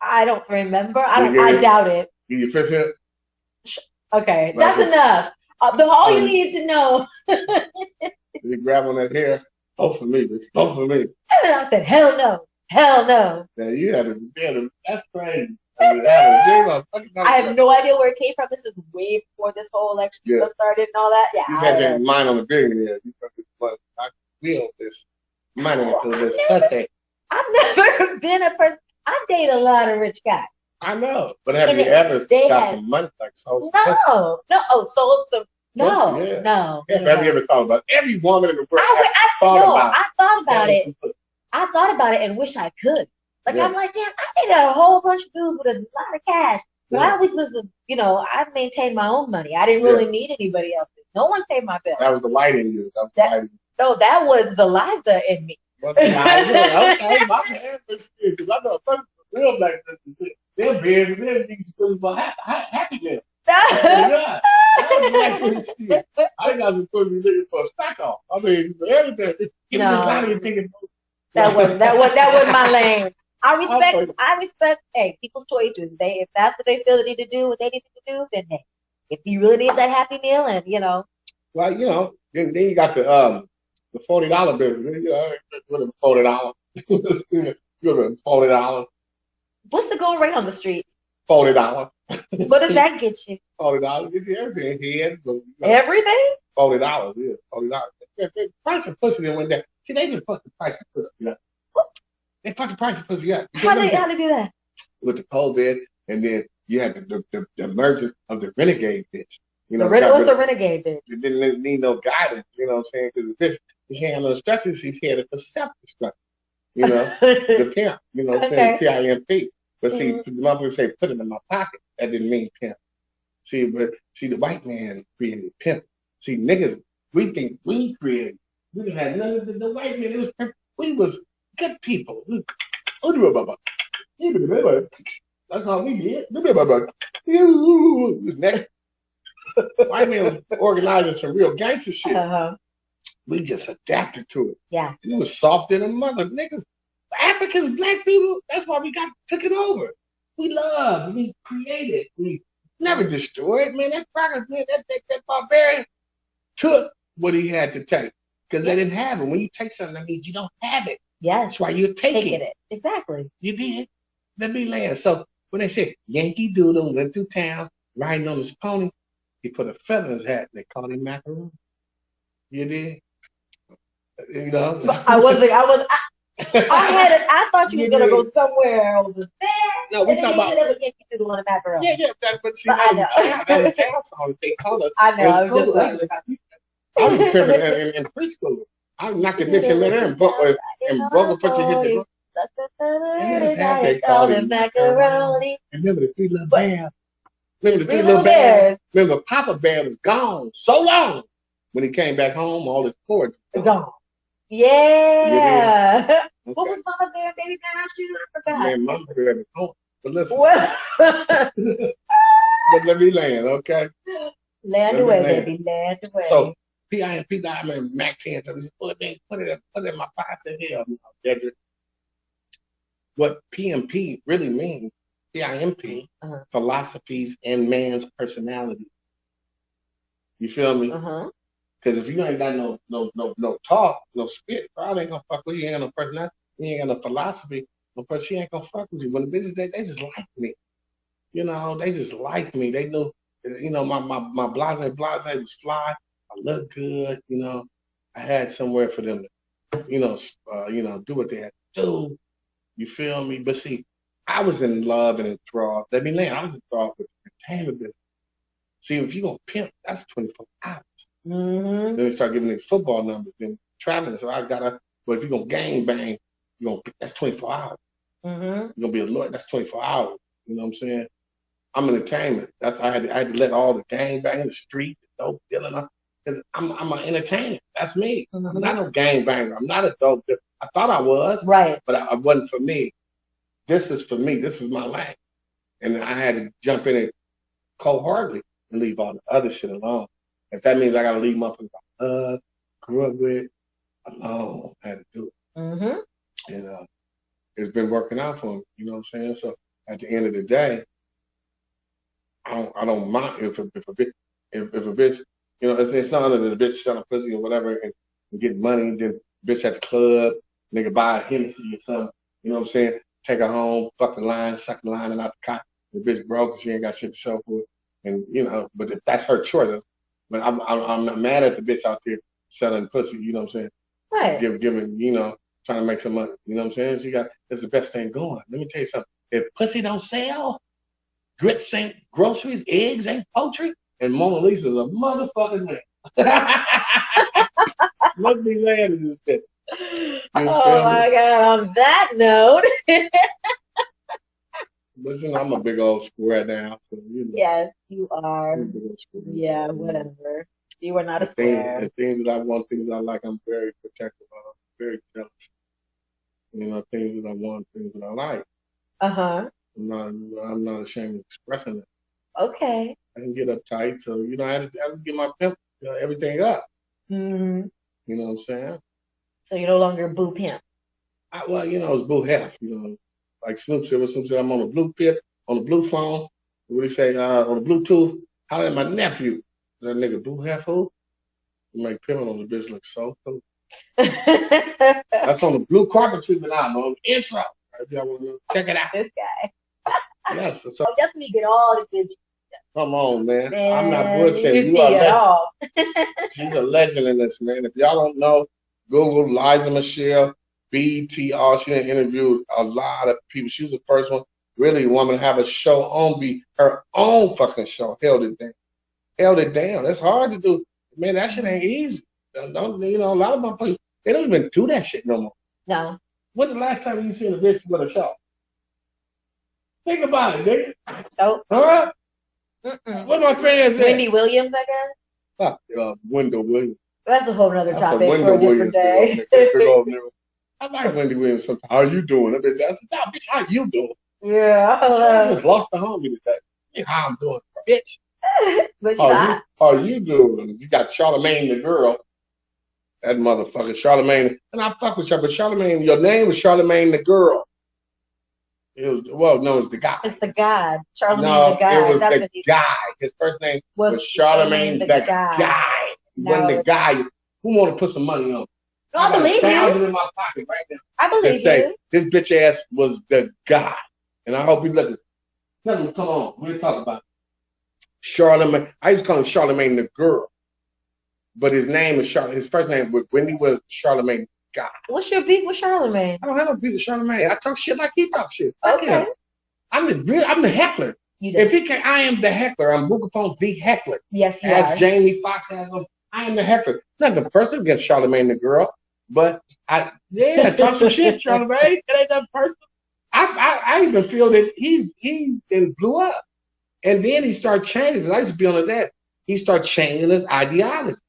I don't remember. I doubt it. Did you fifth hit? Okay, that's enough. All you needed to know. Did he grab on that hair? Both for me, bitch. Both for me. And I said, hell no. Hell no. Man, you had to, that's crazy. I have no idea where it came from. This is way before this whole election stuff started and all that. Yeah. You had your mind on the billionaire. You put this money. I feel this money into this pussy. I've never been a person. I date a lot of rich guys. I know. But have you ever got some money like sold? No. Sold some. No. Have you ever thought about it? Every woman in the world I thought about it. I thought about it and wish I could. Like, I'm like, damn, I dated a whole bunch of dudes with a lot of cash. But I always was, I maintained my own money. I didn't really need anybody else. No one paid my bill. That was the white in you. No, that was the Liza in me. Okay, my man. Because I know some real black sisters, they're big and they're these things about happy girls. Yeah. I got some pussy looking for a stack off. I mean, for everything. That wasn't my lane. I respect, hey, people's choices. If that's what they feel they need to do, what they need to do, then hey, if you really need that Happy Meal and, Well, then you got the $40 business. With a $40. Give it $40. what's the going rate on the streets? $40. What does that get you? $40 gets you everything. Head, Everything? $40, yeah, $40. The price of pussy didn't went down. See, they didn't fuck the price of pussy up. They fucked the price of pussy up. How they do that? With the COVID, and then you had the merger of the renegade bitch. What's the renegade bitch? She didn't need no guidance, you know what I'm saying? Because the bitch, she ain't had no instructions, she's had it for self-destruction. The pimp, you know what I'm saying? P-I-M-P. But see, the motherfucker say, put him in my pocket. That didn't mean pimp. See, the white man created pimp. See, niggas, we think we created. We didn't have none of the white man. We was good people. That's all we did. White man was organizing some real gangster shit. We just adapted to it. Yeah. We was softer than mother. Niggas, Africans, black people, that's why we took it over. We loved, we created, we never destroyed. Man, that cracker, man, that barbarian took what he had to take. Because they didn't have it. When you take something, that means you don't have it. Yes. That's why you're taking it. Exactly. You did. Let me land. So when they said Yankee Doodle went through town riding on his pony, he put a feather in his hat. They called him macaroon. You did. I thought you was gonna go somewhere over there. No, we talking about Yankee Doodle on a macaroon. Yeah, but see, that was a child song they called us. I know. I was in preschool. I knocked the bitch in there and broke a bunch of hit the they called him macaroni. Remember the three little bears? Remember the three little bears? Remember Papa Bear was gone so long. When he came back home, all his cords was gone. Yeah. Okay. What was Mama Bear, Baby Bear after you? I forgot. Man, Mama Bear was home. But listen. But let me land, okay? Land away, baby. Land away. So P.I.M.P. Diamond Mac 10 told me, put it in my pocket. Hell, what PMP really means, P.I.M.P., philosophies and man's personality. You feel me? Because if you ain't got no talk, no spit, bro, ain't gonna fuck with you. You ain't got no personality. You ain't got no philosophy. She ain't gonna fuck with you. When the bitches, they just like me. They just like me. They knew, my blase was fly. I look good. I had somewhere for them to, do what they had to do. You feel me? But see, I was in love and enthralled. I was enthralled with the entertainment business. See, if you gonna pimp, that's 24 hours. Then they start giving these football numbers and traveling. So but if you're gonna gang bang, that's 24 hours. You're gonna be a lawyer, that's 24 hours. You know what I'm saying? I'm entertainment. I had to let all the gang bang, the street, the dope dealing, because I'm an entertainer. That's me. I'm not no gang banger. I'm not a dope dealer. I thought I was, right, but I wasn't for me. This is for me. This is my lane, and I had to jump in it cold-heartedly and leave all the other shit alone. If that means I gotta leave motherfuckers I grew up with alone, I had to do it. And it's been working out for me. You know what I'm saying? So at the end of the day, I don't mind if a bitch, it's not other than a bitch selling pussy or whatever and getting money. Then bitch at the club, nigga buy a Hennessy or something. You know what I'm saying? Take her home, fuck the line, suck the line and out the cot. The bitch broke and she ain't got shit to show for it. And but if that's her choice. But I'm not mad at the bitch out there selling pussy. You know what I'm saying? Right. Giving, trying to make some money. You know what I'm saying? It's the best thing going. Let me tell you something. If pussy don't sell, grits ain't groceries, eggs ain't poultry, and Mona Lisa's a motherfucking man. Let me land in this bitch. Oh my God! On that note. Listen, I'm a big old square now. So, Yes, you are. Yeah, whatever. You are not a square. The things that I want, things I like, I'm very protective of. I'm very jealous. Things that I want, things that I like. I'm not ashamed of expressing it. Okay. I can get uptight, so I have to get my pimp everything up. You know what I'm saying? So you're no longer Boo Pimp. It's Boo Hef. Like Snoop said, I'm on the blue pip, on the blue phone. What do you say? On the Bluetooth. Holler at my nephew. That nigga Boo who? You make Pimpin' on the bitch look so cool. That's on the blue carpet treatment album, on the intro. If y'all want to check it out. This guy. Yes. So, That's when you get all the good. come on, man. Man, I'm not bullshitting. You see are it all. She's a legend in this, man. If y'all don't know, Google Liza Michelle, BTR. She done interviewed a lot of people. She was the first one, really, woman to have a show on her own fucking show. Held it down. That's hard to do. Man, that shit ain't easy. Don't, you know, a lot of my people, they don't even do that shit no more. No. When's the last time you seen a bitch with a show? Think about it, nigga. Oh. Huh? What my fans at? Wendy Williams, I guess. Wendell Williams. That's a whole nother That's topic a for a different day. I like Wendy Williams sometimes. How you doing? That bitch, I said, nah, bitch, how you doing? Yeah. I just lost the homie today. Yeah, how I'm doing, bitch. But How you doing? You got Charlamagne the girl. That motherfucker, Charlamagne. And I fuck with you, but Charlamagne, your name was Charlamagne the girl. It was, well, no, it's the guy. It's the guy. Charlamagne the guy. It was the guy. His first name was Charlamagne the guy. When the guy who want to put some money on. No, I believe you. $1,000 in my pocket right now. I believe you. This bitch ass was the guy. And I hope you look. Tell him, come on, we'll talk about it. Charlamagne. I used to call him Charlamagne the girl. But his name is Charlamagne. His first name when he was Charlamagne the guy. What's your beef with Charlamagne? I don't have no beef with Charlamagne. I talk shit like he talks shit. Okay. I'm the heckler. If he can, I am the heckler. I'm Boo Kapone the heckler. Yes, you As are. Jamie Foxx has him, I am the heckler. Not the person against Charlamagne the girl, but I talk some shit, Charlamagne. It ain't that person. I even feel that he then blew up. And then he started changing. I used to be on his ass. He started changing his ideology.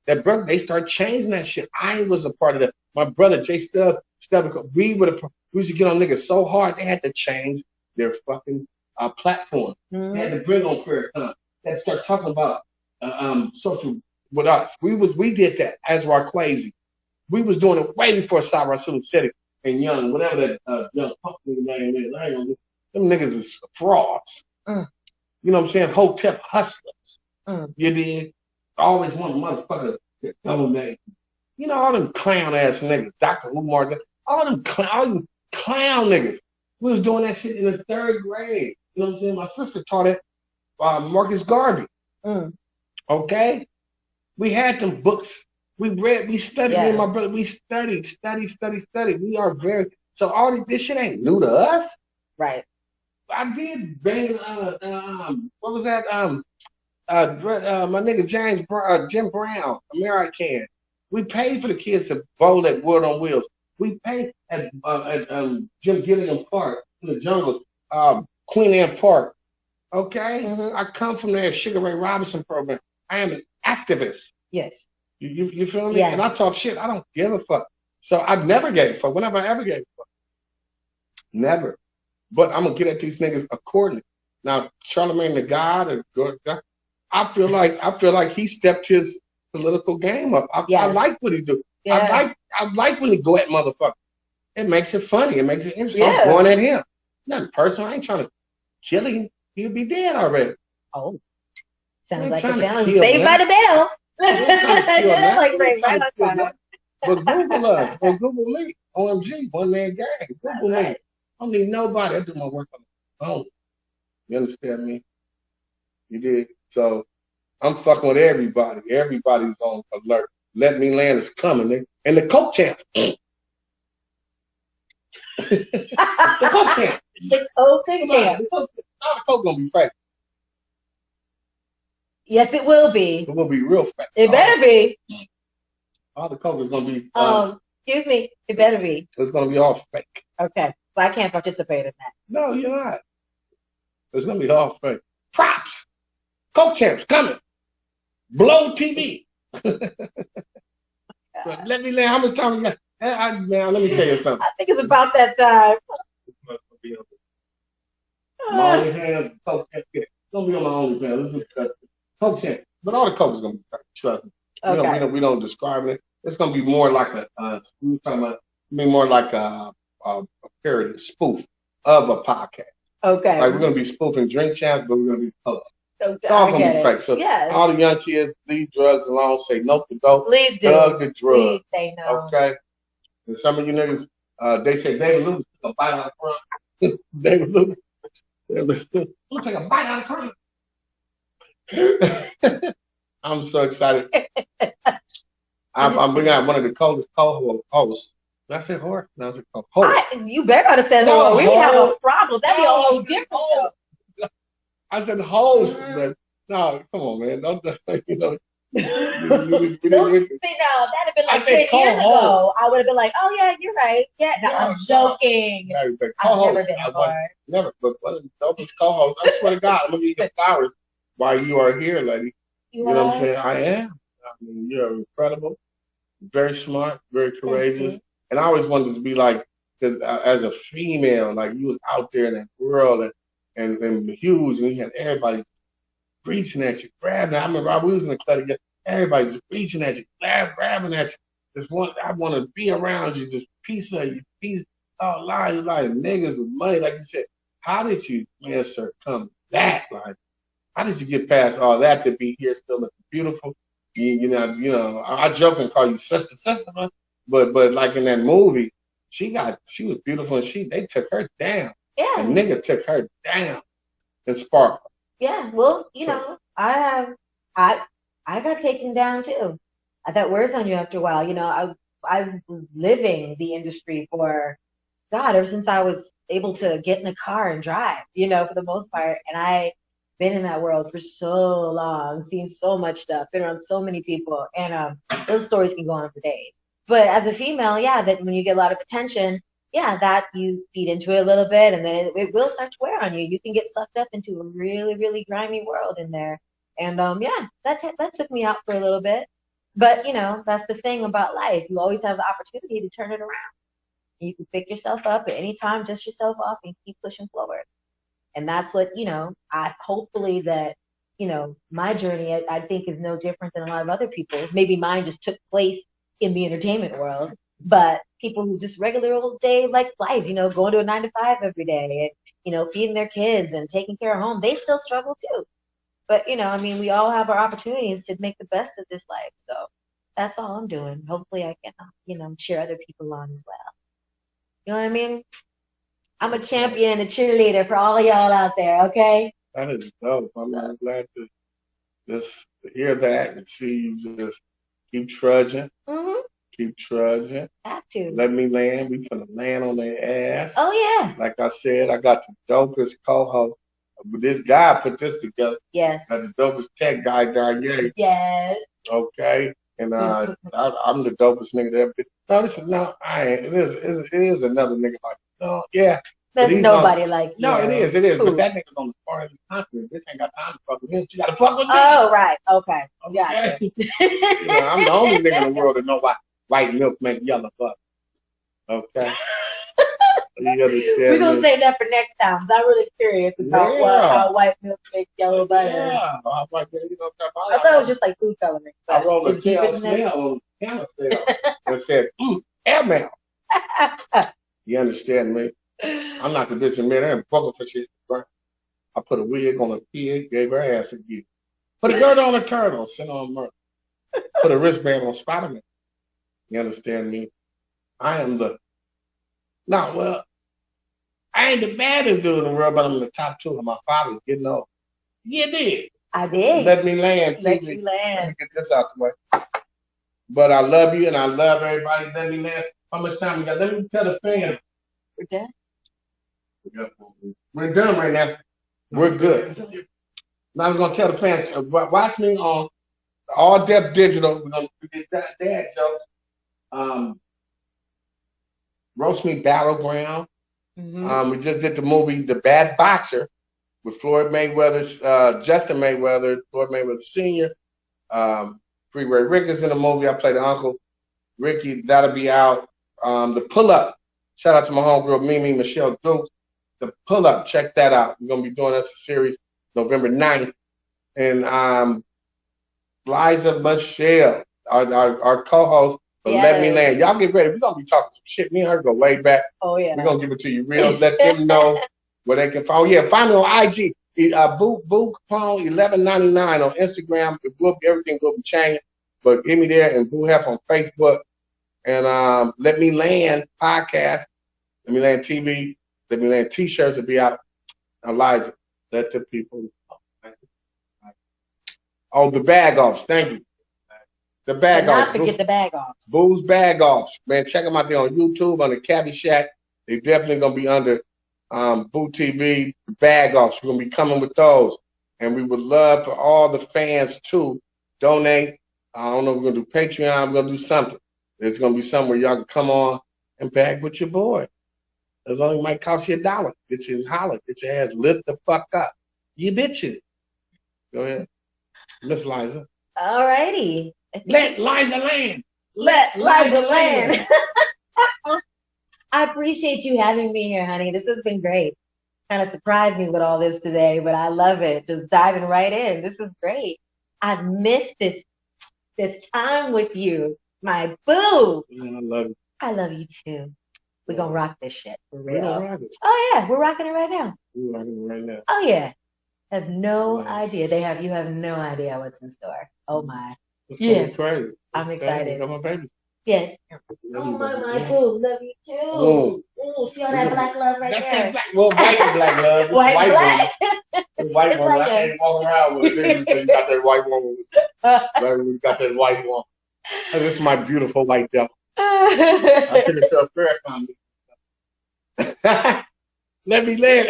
That brother, they started changing that shit. I was a part of that. My brother, Jay Stubb, we used to get on niggas so hard, they had to change their fucking platform. They had to bring on Farrakhan. They had to start talking about social with us. We did that as Raquazi. We was doing it way before Sabra Sulu said it and Young, whatever that young punk name is. I ain't gonna do. Them niggas is frauds. You know what I'm saying? Hotep hustlers. You did. Always want a motherfucker to donate. You know, all them clown ass niggas, Dr. Umar, all them clown niggas. We was doing that shit in the 3rd grade. You know what I'm saying? My sister taught it Marcus Garvey. Okay? We had them books. We read, we studied, me and my brother, we studied. We are very, so all this shit ain't new to us. Right. I did bang, what was that? My nigga Jim Brown, American. We paid for the kids to bowl at World on Wheels. We paid at Jim Gilliam Park in the jungles, Queen Anne Park. Okay? I come from there, Sugar Ray Robinson program. I am an activist. Yes. You feel me? Yes. And I talk shit. I don't give a fuck. So I never gave a fuck. Whenever I ever gave a fuck. Never. But I'm gonna get at these niggas accordingly. Now, Charlamagne the God, I feel like he stepped his political game up. I like what he do. I like when he go at motherfuckers. It makes it funny. It makes it interesting. I'm going at him. Nothing personal. I ain't trying to kill him. He'll be dead already. Oh, sounds like a challenge. Saved by the bell. Like right. But Google us or Google me. OMG, one man gang. Google me. I don't need nobody. I do my work on the phone. You understand me? You did. So I'm fucking with everybody. Everybody's on alert. Let Me Land is coming, nigga. And the Coke champ. The Coke champ. The Coke champ. All the Coke gonna be fake. Yes, it will be. It will be real fake. It better be. All the Coke is gonna be. Excuse me. It better be. It's gonna be all fake. Okay. So I can't participate in that. No, you're not. It's gonna be all fake. Props. Coke champs coming. Blow TV. So Let Me Land. How much time we got? Now let me tell you something. I think it's about that time. My only hands, Coke champ. It's gonna be on my only hands. Let's do Coke champ. But all the Coke is gonna be fake. Trust me. Okay. We don't describe it. It's gonna be more like we were talking about. Be more like a parody, spoof. of a podcast. Okay. Like we're gonna be spoofing drink champs, but we're gonna be hosts. Okay, It's all I gonna get be it. fake. So Yes. all the young kids leave drugs alone. Say no to dope. Please do. Hug the drug. Please say no. Okay. And some of you niggas, they say David Lucas took a bite out of front. David Lucas. We'll take a bite out of front. I'm so excited. We got one of the coldest co-hosts. Did I say whore? No, I said co-host. You better have said No, whore. We have a host. problem. That'd be a whole different show. I said host, but no, come on, man. Don't you know? See, now that'd have been I like said 10 years ago. co-host. I would have been like, oh yeah, you're right. Yeah, no, I'm joking. No, but I've never co-host. been a I whore. never, but one of the dopest co-hosts. I swear to God, I'm gonna give you flowers while you are here, lady. You know what I'm saying? I am. I mean, you're incredible, very smart, very courageous, and I always wanted to be like, because as a female, like you was out there in that world and huge, and you had everybody reaching at you, grabbing. I remember we was in the club together. Everybody's reaching at you, grabbing at you. I want to be around you, just piece of you, piece. Oh, like niggas with money, like you said. How did you, man, succumb that? Like, how did you get past all that to be here still looking beautiful? You know, I joke and call you sister, but like in that movie, she was beautiful and they took her down. Yeah. A nigga took her down and Sparkle. Yeah, well, you know, I got taken down too. That wears on you after a while. You know, I was living the industry for God ever since I was able to get in a car and drive. You know, for the most part, and I been in that world for so long, seen so much stuff, been around so many people, and those stories can go on for days. But as a female, yeah, that when you get a lot of attention, yeah, that you feed into it a little bit, and then it will start to wear on you. You can get sucked up into a really, really grimy world in there. And yeah, that took me out for a little bit. But you know, that's the thing about life. You always have the opportunity to turn it around. You can pick yourself up at any time, dust yourself off, and keep pushing forward. And that's what, you know, hopefully that, you know, my journey, I think is no different than a lot of other people's. Maybe mine just took place in the entertainment world, but people who just regular old day like lives, you know, going to a 9 to 5 every day and, you know, feeding their kids and taking care of home, they still struggle too. But, you know, I mean, we all have our opportunities to make the best of this life. So that's all I'm doing. Hopefully I can, you know, cheer other people on as well. You know what I mean? I'm a champion, a cheerleader for all y'all out there, okay? That is dope. I'm glad to just hear that and see you just keep trudging. Mm-hmm. Keep trudging. Have to. Let me land. We finna land on their ass. Oh, yeah. Like I said, I got the dopest co-host. But this guy put this together. Yes. That's the dopest tech guy, Donyea. Yes. Okay. And I'm the dopest nigga that ever been. It is another nigga like, no, yeah. There's nobody like you. No, it is. Cool. But that nigga's on the far end of the continent. Bitch ain't got time to fuck with him. She got to fuck with me. Oh, right. Okay. Yeah. You know, I'm the only nigga in the world that know why white milk make yellow butter. Okay. You understand? We're going to save that for next time. I'm really curious about how white milk makes yellow butter. Yeah. I thought it was just like food coloring. I rolled a tail snail on the camera and said, airmail. You understand me? I'm not the bitch in midair and buckle for shit. I put a wig on a pig, gave her ass a gift. Put a girdle on a turtle, sent on murder. Put a wristband on Spider-Man. You understand me? I am I ain't the baddest dude in the world, but I'm in the top 2 of my father's getting old. You did. I did. Let me land. Let you land. Let me get this out the way. But I love you and I love everybody. Let me land. How much time we got? Let me tell the fans. We're done. We're done right now. We're good. Now I was gonna tell the fans, watch me on All Depth Digital. We're gonna do dad jokes. Roast Me Battleground. Mm-hmm. We just did the movie The Bad Boxer with Floyd Mayweather, Justin Mayweather, Floyd Mayweather Sr. Freeway Rick is in the movie. I play the uncle. Ricky, that'll be out. The Pull Up. Shout out to my homegirl Mimi Michelle Dukes. The Pull Up, check that out. We're gonna be doing this series November 9th. And Liza Michelle, our co-host, But let me land. Y'all get ready. We're going to be talking some shit. Me and her go way back. Oh, yeah. We're going to give it to you real. Let them know where they can find. Yeah, find me on IG. Boo Kapone 1199 on Instagram. Everything will be changed. But hit me there and Boo Hef on Facebook. And Let Me Land podcast. Let Me Land TV. Let Me Land t-shirts will be out. Liza, let the people know. Oh, the bag offs. Thank you. The bag offs. Not forget the bag offs. Boo's bag offs. Man, check them out there on YouTube, on the Cabby Shack. They definitely going to be under Boo TV bag offs. We're going to be coming with those. And we would love for all the fans to donate. I don't know if we're going to do Patreon. We're going to do something. There's going to be somewhere y'all can come on and bag with your boy. As long as it might cost you $1. Get you in holler. Get your ass lit the fuck up. You bitching. Go ahead. Miss Liza. All righty. Let Liza land. Let Liza land. I appreciate you having me here, honey. This has been great. Kind of surprised me with all this today, but I love it. Just diving right in. This is great. I've missed this time with you, my boo. Man, I love you. I love you too. We're gonna rock this shit for real. We're gonna rock it. Oh yeah, we're rocking it right now. We're rocking it right now. Oh yeah. Have no idea. You have no idea what's in store. Oh my. It's gonna be crazy. I'm excited. Come on, baby. Yes. Love Oh you, my baby. boo, love you too. Ooh, see all that black love right That's there. that black. Well, white and black love. This White, white black. one. This white It's one. like I can't walk around with it. So you got that white one. Baby, we got that white one. Oh, this is my beautiful white devil. I took it to a fair comedy. Let me land.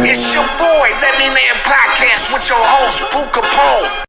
It's your boy, Let Me Land Podcast with your host, Boo Kapone.